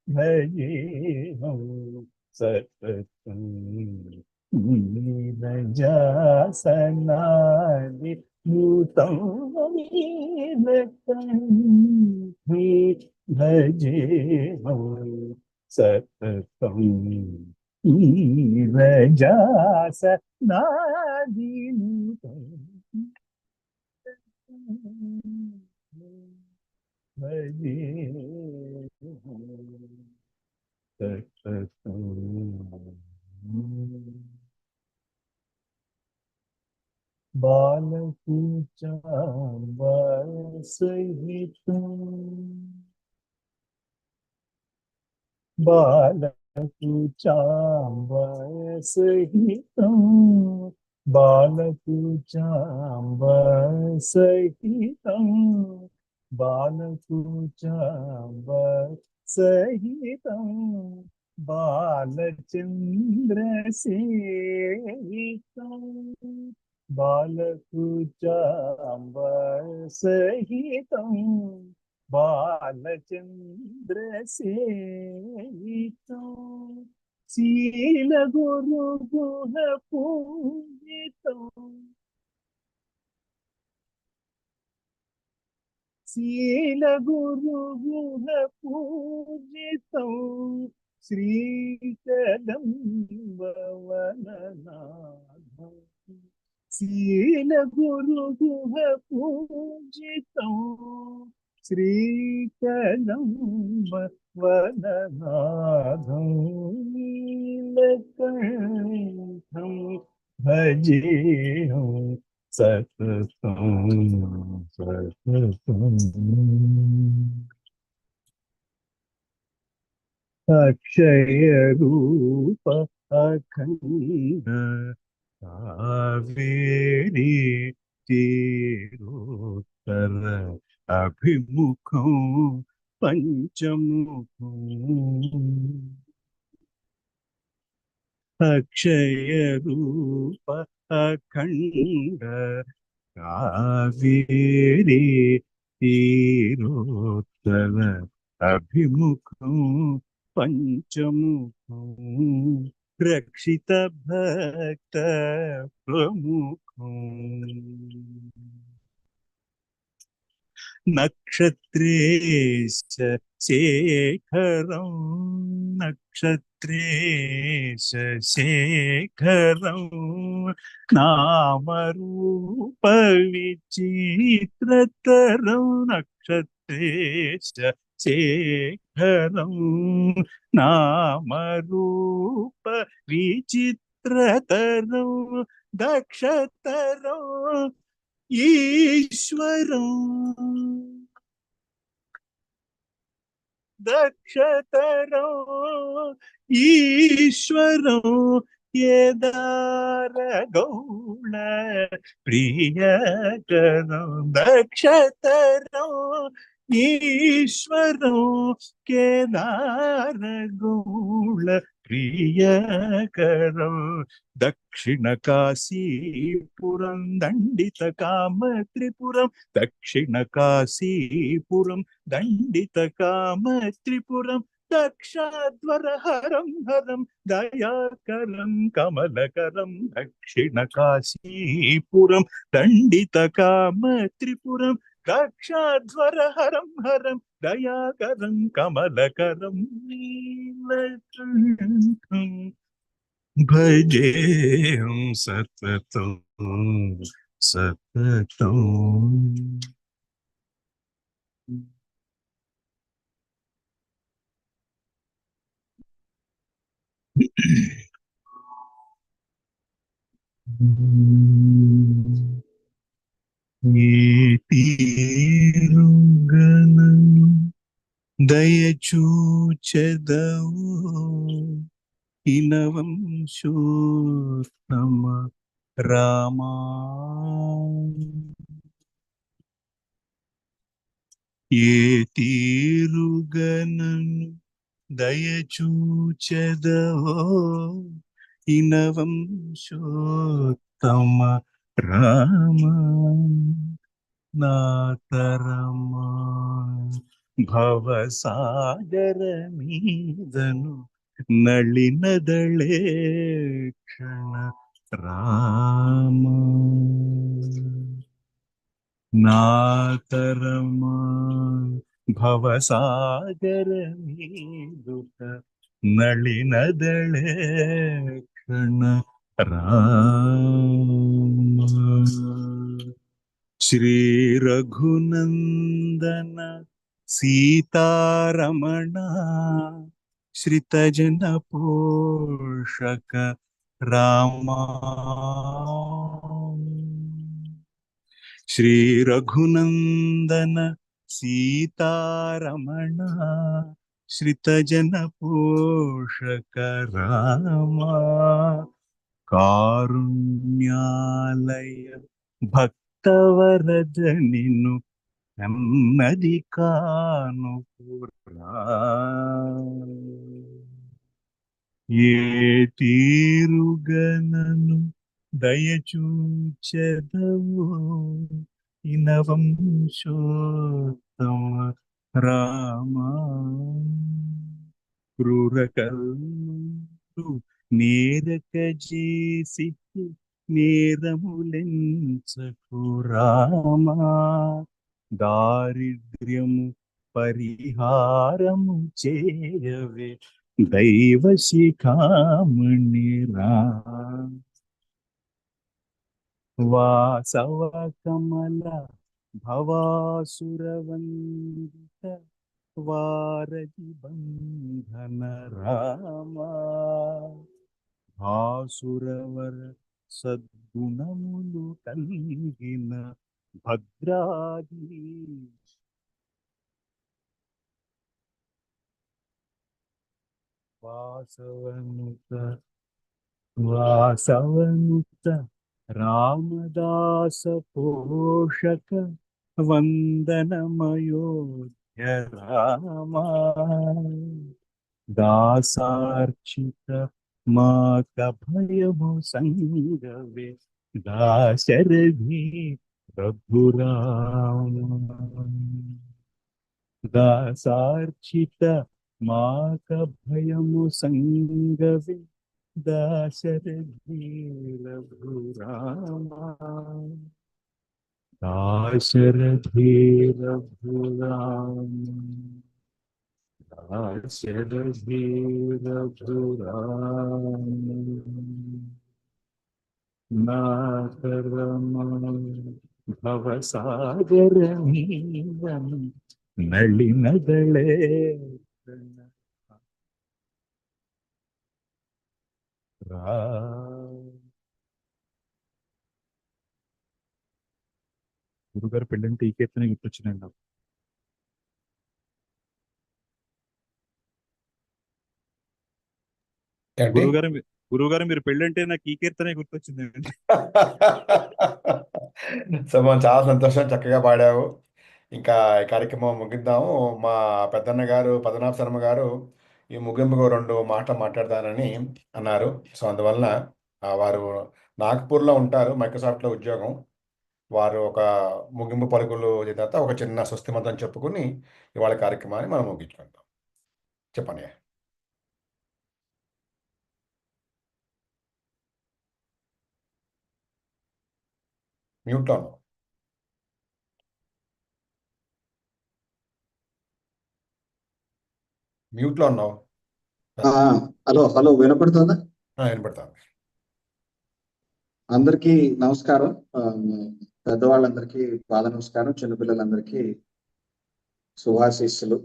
భజేహం సతతం నీరజాసనాది నుతం నీలకంఠం భజేహం సతతం నీరజాసనాది నుతం భజేహం సతతం. బాలకూచాంబరసహితం బాలకూచాంబరసహితం బాలకూచాంబరసహితం బాలకూచాంబరసహితం బాలచంద్రసేవితం బాలకూచాంబరసహితం బాలచంద్రసేవితం శీలగురుగుణ పూజితం శీలగురుగుణ పూజితం శ్రీకదంబవననాథం శీలగురుగుణ పూజితం శ్రీకదంబవననాథం నీలకంఠం భజేహం సతతం సతతం. అక్షయ రూప అఖండ కావేరీ తీరోత్తర అభిముఖం పంచముఖం అక్షయ రూప అఖండ కావేరీ తీరోత్తర అభిముఖం పంచముఖం రక్షిత భక్త ప్రముఖం నక్షత్రేశ శేఖరం నక్షత్రేశ శేఖరం నామరూప విచిత్రతరం నక్షత్రేశ శేఖరం నామరూప విచిత్రతరం దక్షతరం ఈశ్వరం దక్షతరం ఈశ్వరం కేదార గౌణ ప్రియకరం దక్షతరం ఈశ్వరం కేదార గౌణ ప్రియకరం దక్షిణ కాశీపురం దండిత కామ త్రిపురం దక్షిణ కాశీపురం దండిత కామ త్రిపురం దక్షాధ్వర హరం హరం దయాకరం కమలకరం దక్షిణ కాశీపురం దండిత కామ త్రిపురం దక్షాధ్వర హరం హరం దయాకరం కమలకరం నీలకంఠం భజేహం సతతం సతతం. ఏ తీరుగనను దయచూచెదవో ఇనవంశోత్తమ రామా ఏ తీరుగనను దయచూచెదవో ఇనవంశోత్తమ రామా నాతరమా భవసాగర మీదను నళినదళే క్షణ రామ నాతరమా భవసాగర మీదుత నళినదళే క్షణ రామ శ్రీ రఘునందన సీతారమణ శ్రితజన పోషక రామా శ్రీ రఘునందన సీతారమణ శ్రితజన పోషక రామా కారుణ్యాలయ భక్తవరద నిన్ను నెమ్మది కానుపురా ఏ తీరుగనను దయచూచెదవో ఇనవంశోత్తమ రామా క్రూరకల్లు నేరక చేసి నేరములెంచకు రామా దారిద్ర్యము పరిహారము చేయవే దైవ శిఖామణి రామ వాసవ కమల భవాసురవందిత వారధి బంధన రామా భాసురవర సద్గుణములు కలిగిన భద్రాది వాసవనుత రామదాస పోషక వందనమయోధ్య రామా దాసార్చిత మాక భయము సంగవే దాశరథి రఘురామ దాసార్చిత మాక భయము సంగవే దాశరథి రఘురామ దాశరథి రఘురామ నళినదళే గురుగారు పెళ్ళంటే ఈ కీర్తనే గుర్తొచ్చినాయి నాకు. ఏంటి గురువుగారు మీరు పెళ్ళంటే నాకు ఈ కీర్తనే గుర్తొచ్చింది. సో మనం చాలా సంతోషం, చక్కగా పాడావు. ఇంకా ఈ కార్యక్రమం ముగిద్దాము. మా పెద్దన్న గారు పద్మనాభ శర్మ గారు ఈ ముగింపుకు 2 మాటలు మాట్లాడతానని అన్నారు. సో అందువలన వారు నాగ్పూర్లో ఉంటారు, మైక్రోసాఫ్ట్లో ఉద్యోగం. వారు ఒక ముగింపు పలుకులు చేసిన తర్వాత ఒక చిన్న స్వస్తిమంతం చెప్పుకుని ఇవాళ కార్యక్రమాన్ని మనం ముగించుకుంటాం. చెప్పండి. మ్యూట్లో ఉన్నావు. మ్యూట్లో ఉన్నావు. హలో వినపడుతుందా? వినపడతాను. అందరికీ నమస్కారం. పెద్దవాళ్ళందరికీ పాద నమస్కారం, చిన్నపిల్లలందరికీ శుభాశీస్సులు.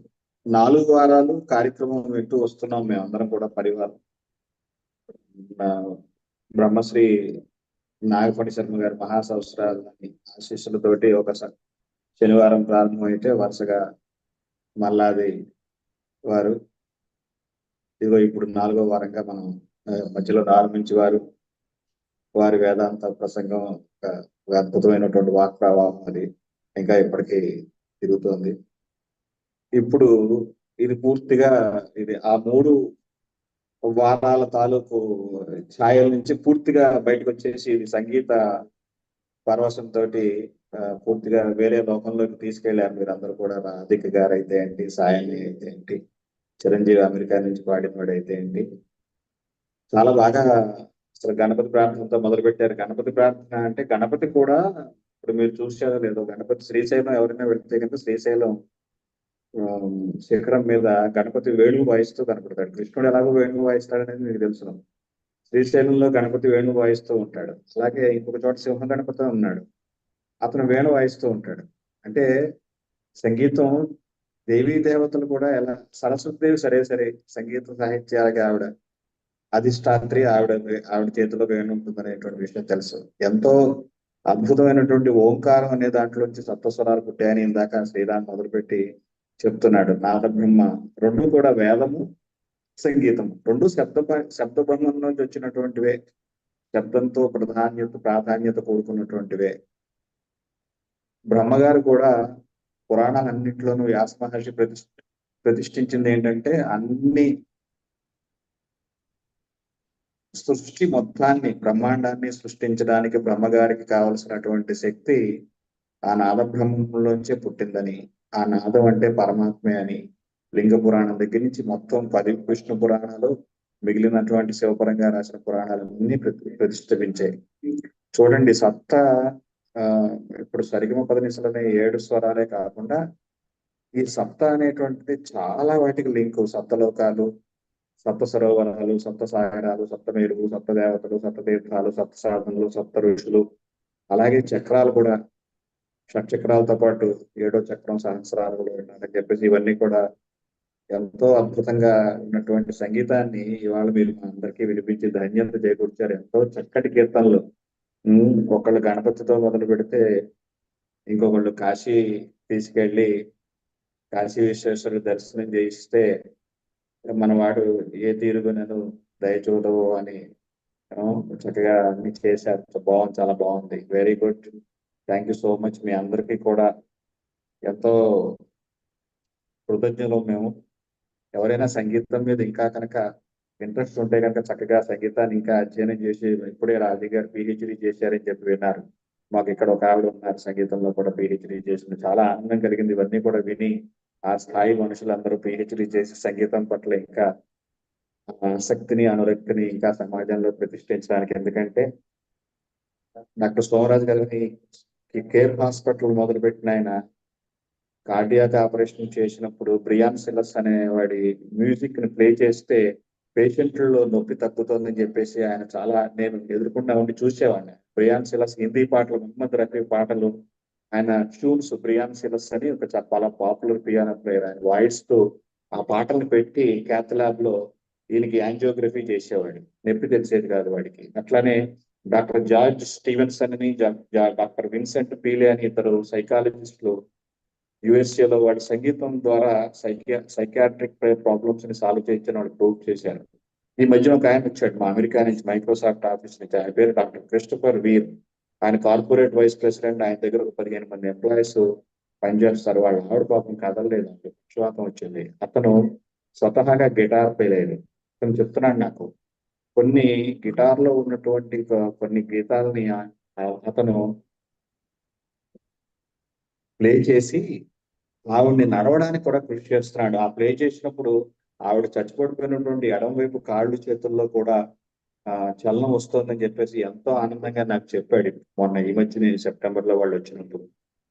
4 వారాలు కార్యక్రమం వింటూ వస్తున్నాం మేమందరం కూడా పరివారం. బ్రహ్మశ్రీ నాగపటి శర్మ గారి మహాసంవత్సరాలని ఆశీస్సులతోటి ఒక శనివారం ప్రారంభమైతే వరుసగా మల్లాది వారు ఇదిగో ఇప్పుడు 4వ వారంగా మనం మధ్యలో ప్రారంభించి వారి వేదాంత ప్రసంగం ఒక అద్భుతమైనటువంటి వాక్ ప్రవాహం అది ఇంకా ఇప్పటికీ తిరుగుతోంది. ఇప్పుడు ఇది పూర్తిగా ఆ 3 వారాల తాలూకు ఛాయల నుంచి పూర్తిగా బయటకు వచ్చేసి ఇది సంగీత పరవశంతో పూర్తిగా వేరే లోకంలోకి తీసుకెళ్లారు మీరు అందరూ కూడా. రాధిక గారు అయితే ఏంటి, సాయని అయితే ఏంటి, చిరంజీవి అమెరికా నుంచి పాడినవాడు అయితే ఏంటి, చాలా బాగా అసలు గణపతి ప్రార్థనతో మొదలు పెట్టారు. గణపతి ప్రార్థన అంటే గణపతి కూడా ఇప్పుడు మీరు చూసారో లేదో, గణపతి శ్రీశైలం ఎవరైనా వెళ్తే కనుక శ్రీశైలం శిఖరం మీద గణపతి వేణువు వాయిస్తూ కనపడతాడు. కృష్ణుడు ఎలాగో వేణువు వాయిస్తాడనేది మీకు తెలుసు. శ్రీశైలంలో గణపతి వేణువు వాయిస్తూ ఉంటాడు. అలాగే ఇంకొక చోట సింహ గణపతి ఉన్నాడు, అతను వేణు వాయిస్తూ ఉంటాడు. అంటే సంగీతం దేవీ దేవతలు కూడా ఎలా, సరస్వతిదేవి సరే సంగీత సాహిత్యాలకి ఆవిడ అధిష్టాత్రి, ఆవిడ చేతిలో వేణు ఉంటుంది అనేటువంటి విషయం తెలుసు. ఎంతో అద్భుతమైనటువంటి ఓంకారం అనే దాంట్లోంచి సప్తస్వరాలు పుట్టాయని ఇందాక శ్రీరామ్ మొదలుపెట్టి చెప్తున్నాడు. నాదబ్రహ్మ 2 కూడా వేదము, సంగీతం 2 శబ్ద బ్రహ్మం నుంచి వచ్చినటువంటివే, శబ్దంతో ప్రాధాన్యత కూడుకున్నటువంటివే. బ్రహ్మగారు కూడా పురాణాలన్నింటిలోనూ వ్యాస మహర్షి ప్రతిష్ఠించింది ఏంటంటే అన్ని సృష్టి మొత్తాన్ని, బ్రహ్మాండాన్ని సృష్టించడానికి బ్రహ్మగారికి కావలసినటువంటి శక్తి ఆ నాద బ్రహ్మంలోంచే పుట్టిందని, ఆ నాదం అంటే పరమాత్మే అని లింగ పురాణం దగ్గర నుంచి మొత్తం 10 విష్ణు పురాణాలు, మిగిలినటువంటి శివపరంగా రాసిన పురాణాలన్నీ ప్రతిష్ఠించాయి. చూడండి, సప్త ఇప్పుడు సరిగమ పదనిసలనే 7 స్వరాలే కాకుండా ఈ సప్త అనేటువంటిది చాలా వాటికి లింకు. సప్తలోకాలు, సప్త సరోవరాలు, సప్త సాగరాలు, సప్తమేరువు, సప్త దేవతలు, సప్త తీర్థాలు, సప్త సాధనలు, సప్త ఋషులు, అలాగే చక్రాలు కూడా, షట్చక్రాలతో పాటు 7వ చక్రం సహస్రాలు కూడా ఉన్నారని చెప్పేసి ఇవన్నీ కూడా ఎంతో అద్భుతంగా ఉన్నటువంటి సంగీతాన్ని ఇవాళ మీరు మా అందరికీ వినిపించి ధన్యత చేకూర్చారు. ఎంతో చక్కటి కీర్తనలు. ఒకళ్ళు గణపతితో మొదలు పెడితే ఇంకొకళ్ళు కాశీ తీసుకెళ్ళి కాశీ విశ్వేశ్వరుడు దర్శనం చేయిస్తే మనవాడు ఏ తీరుగునను దయచూడవు అని చక్కగా అన్ని చేశారు. బాగుంది, చాలా బాగుంది. Very good. Thank you so much. మీ అందరికీ కూడా ఎంతో కృతజ్ఞులు మేము. ఎవరైనా సంగీతం మీద ఇంకా కనుక ఇంట్రెస్ట్ ఉంటే కనుక చక్కగా సంగీతాన్ని ఇంకా అధ్యయనం చేసి, ఇప్పుడే రాజీ గారు పిహెచ్డి చేశారని చెప్పి విన్నారు. మాకు ఇక్కడ ఒక ఆవిడ ఉన్నారు సంగీతంలో కూడా పిహెచ్డి చేసింది. చాలా ఆనందం కలిగింది ఇవన్నీ కూడా విని. ఆ స్థాయి మనుషులందరూ పిహెచ్డి చేసి సంగీతం పట్ల ఇంకా ఆసక్తిని, అనురక్తిని ఇంకా సమాజంలో ప్రతిష్ఠించడానికి. ఎందుకంటే డాక్టర్ సోమరాజు గారిని కేర్ హాస్పిటల్ మొదలుపెట్టిన ఆయన కార్డియాక్ ఆపరేషన్ చేసినప్పుడు బ్రియాన్ సిల్లస్ అనే వాడి మ్యూజిక్ ని ప్లే చేస్తే పేషెంట్లలో నొప్పి తగ్గుతుందని చెప్పేసి ఆయన చాలా, నేను ఎదుర్కొంటా ఉండి చూసేవాడిని. బ్రియాన్ సిల్లస్ హిందీ పాటలు, మహమ్మద్ రఫీ పాటలు, ఆయన ట్యూన్స్, బ్రియాన్ సిల్లస్ అని ఒక చాలా పాపులర్ పియానో ప్లేయర్, ఆయన వాయిస్ తో ఆ పాటలు పెట్టి క్యాథ్ ల్యాబ్ లో ఈయనకి యాంజియోగ్రఫీ చేసేవాడు. నొప్పి తెలిసేది కాదు వాడికి. అట్లానే డాక్టర్ జార్జ్ స్టీవెన్సన్ అని, డాక్టర్ విన్సెంట్ పీలే అని ఇద్దరు సైకాలజిస్టులు USA లో వాడి సంగీతం ద్వారా సైకియాట్రిక్ ప్రాబ్లమ్స్ ని సాల్వ్ చేయించిన వాళ్ళు ప్రూవ్ చేశారు. ఈ మధ్యన ఒక ఆయన వచ్చాడు మా అమెరికా నుంచి, మైక్రోసాఫ్ట్ ఆఫీస్ నుంచి. ఆయన పేరు డాక్టర్ క్రిస్టఫర్ వీర్. ఆయన కార్పొరేట్ వైస్ ప్రెసిడెంట్. ఆయన దగ్గర ఒక 15 మంది ఎంప్లాయీస్ పనిచేస్తారు. వాళ్ళ ఆవిడ పాపం కదలలేదు, పక్షవాతం వచ్చింది. అతను స్వతహాగా గిటార్ ప్లేయర్. అతను చెప్తున్నాడు నాకు, కొన్ని గిటార్లో ఉన్నటువంటి కొన్ని గీతాలని అతను ప్లే చేసి ఆవిడ్ని నడవడానికి కూడా కృషి చేస్తున్నాడు. ఆ ప్లే చేసినప్పుడు ఆవిడ చచ్చిపడిపోయినటువంటి ఎడమ వైపు కాళ్ళు చేతుల్లో కూడా చలనం వస్తుందని చెప్పేసి ఎంతో ఆనందంగా నాకు చెప్పాడు మొన్న ఈ మధ్య సెప్టెంబర్ లో వాళ్ళు వచ్చినప్పుడు.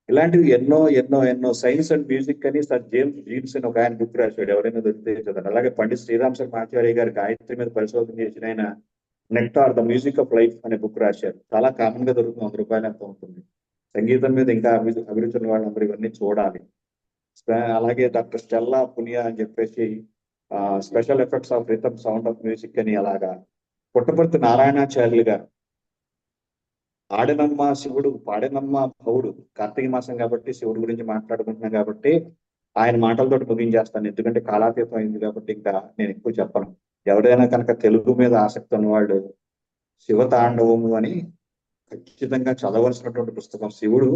ఇలాంటివి ఎన్నో ఎన్నో ఎన్నో సైన్స్ అండ్ మ్యూజిక్ అని సార్ జేమ్స్ జీన్స్ అని ఒక ఆయన బుక్ రాశాడు, ఎవరైనా దొరికితే చదవండి. అలాగే పండిత్ శ్రీరామ్ శర్మాచార్య గారు గాయత్రి మీద పరిశోధన చేసిన ఆయన nectar the music of life అనే బుక్ రాశారు. చాలా కామన్ గా దొరుకుతుంది, 100 రూపాయలు ఎంత ఉంటుంది. సంగీతం మీద ఇంకా అభిరుచి ఉన్న వాళ్ళందరూ ఇవన్నీ చూడాలి. అలాగే డాక్టర్ స్టెల్లా పునియా అని చెప్పేసి special effects of rhythm sound of music అని, అలాగా పుట్టపర్తి నారాయణాచార్యులు గారు ఆడనమ్మ శివుడు పాడనమ్మ భవుడు, కార్తీక మాసం కాబట్టి శివుడు గురించి మాట్లాడుకుంటున్నాం కాబట్టి ఆయన మాటలతోటి ముగించేస్తాను, ఎందుకంటే కాలాతీతం అయింది కాబట్టి ఇంకా నేను ఎక్కువ చెప్పను. ఎవరైనా కనుక తెలుగు మీద ఆసక్తి ఉన్నవాళ్ళు శివతాండవము అని ఖచ్చితంగా చదవలసినటువంటి పుస్తకం. శివుడు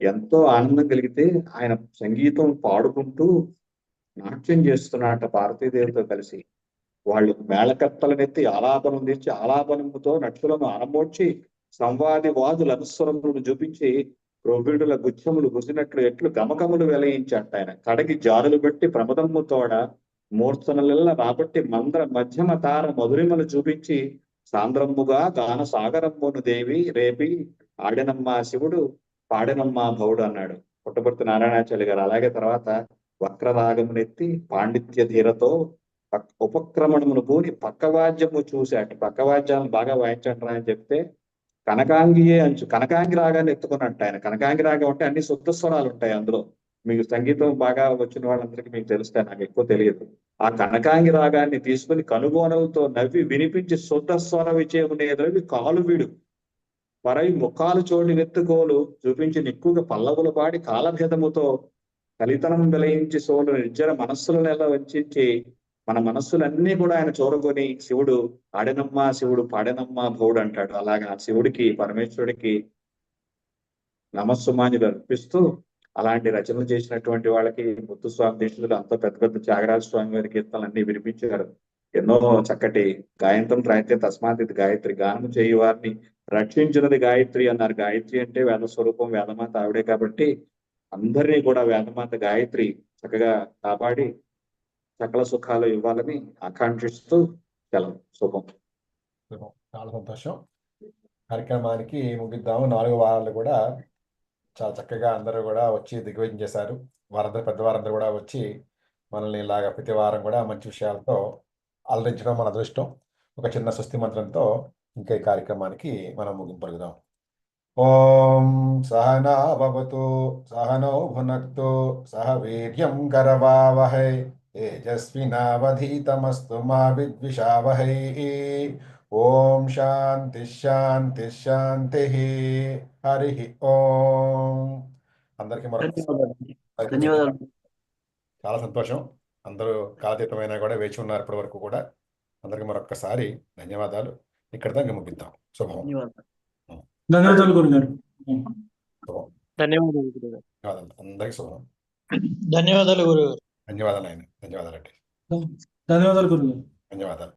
ఎంతో ఆనందం కలిగితే ఆయన సంగీతం పాడుకుంటూ నాట్యం చేస్తున్నట్ట పార్వతీదేవితో కలిసి. వాళ్ళు మేళకర్తలనెత్తి ఆలాపనం తెచ్చి ఆలాపనముతో నక్షులను ఆనమోడ్చి సంవాది వాదుల అనుస్వరములను చూపించి ప్రొబిడుల గుచ్చములు గుసినట్లు ఎట్లు గమకములు వెలయించట. ఆయన కడగి జారులు పెట్టి ప్రమదమ్ము తోడ మూర్ఛనల రాబట్టి మంద్ర మధ్యమ తార మధురిమలు చూపించి సాంద్రమ్ముగా గాన సాగరమ్మును దేవి రేపి ఆడనమ్మ శివుడు పాడనమ్మ భవుడు అన్నాడు పుట్టపర్తి నారాయణాచార్య గారు. అలాగే తర్వాత వక్రరాగమునెత్తి పాండిత్య ధీరతో ఉపక్రమణమును పూని పక్కవాద్యము చూశాట. పక్కవాద్యాలను బాగా వాయించండి అని చెప్తే కనకాంగియే అంచు కనకాంగి రాగాన్ని ఎత్తుకున్నట్టు ఆయన. కనకాంగి రాగం అంటే అన్ని శుద్ధ స్వరాలు ఉంటాయి అందులో. మీకు సంగీతం బాగా వచ్చిన వాళ్ళందరికీ మీకు తెలుస్తాయి, నాకు ఎక్కువ తెలియదు. ఆ కనకాంగి రాగాన్ని తీసుకుని కనుగోనలతో నవ్వి వినిపించి శుద్ధ స్వర విజయమునేదవి కాలు వీడు పరై ముఖాలు చోటి వెత్తుకోలు చూపించి నిక్కుగా పల్లవులు పాడి కాలభేదముతో కలితనం వెలయించి సోలు నిర్జర మనస్సులను ఎలా వంచి మన మనస్సులన్నీ కూడా ఆయన చూరగొని శివుడు ఆడనమ్మ శివుడు పాడనమ్మ భవుడు అంటాడు. అలాగా శివుడికి పరమేశ్వరుడికి నమస్సుమాని అర్పిస్తూ అలాంటి రచనలు చేసినటువంటి వాళ్ళకి ముత్తుస్వామి దీక్షితులు అంత పెద్ద పెద్ద త్యాగరాజ స్వామి వారి కీర్తనలు అన్ని వినిపించారు. ఎన్నో చక్కటి గాయంతం త్రాయితే తస్మాత్ ఇది గాయత్రి, గానము చేయి వారిని రక్షించినది గాయత్రి అన్నారు. గాయత్రి అంటే వేద స్వరూపం, వేదమాత ఆవిడే కాబట్టి అందరినీ కూడా వేదమాత గాయత్రి చక్కగా కాపాడి సకల సుఖాలు ఇవ్వాలని ఆకాంక్షిస్తూ సెలవు. శుభం. చాలా సంతోషం. కార్యక్రమానికి ముగిద్దాము. 4 వారాలు కూడా చాలా చక్కగా అందరూ కూడా వచ్చి దిగ్విజయం చేశారు. వారందరూ పెద్దవారందరూ కూడా వచ్చి మనల్ని ఇలాగ ప్రతి వారం కూడా మంచి విషయాలతో అలరించడం మన అదృష్టం. ఒక చిన్న స్వస్తి మంత్రంతో ఇంకా ఈ కార్యక్రమానికి మనం ముగింపు పలుకుదాం. ఓం సహనా భవతు సహనౌ భునక్తు సహ వీర్యం కరవావహై తేజస్వినావధీతమస్తు మా విద్విషావహై. ఓం శాంతి శాంతి శాంతి. హరి ఓం. అందరికీ ధన్యవాదాలు. చాలా సంతోషం. అందరూ కాలాతీతమైనా కూడా వేచి ఉన్నారు ఇప్పటి వరకు కూడా. అందరికీ మరొక్కసారి ధన్యవాదాలు. ఇక్కడ దాకా ముగిద్దాం. శుభం. ధన్యవాదాలు గురుగారు. శుభం. ధన్యవాదాలు గురుగారు. అందరికీ శుభం. ధన్యవాదాలు గురుగారు. ధన్యవాదాలు ఆయన. ధన్యవాదాలు అండి. ధన్యవాదాలు గురుగారు. ధన్యవాదాలు.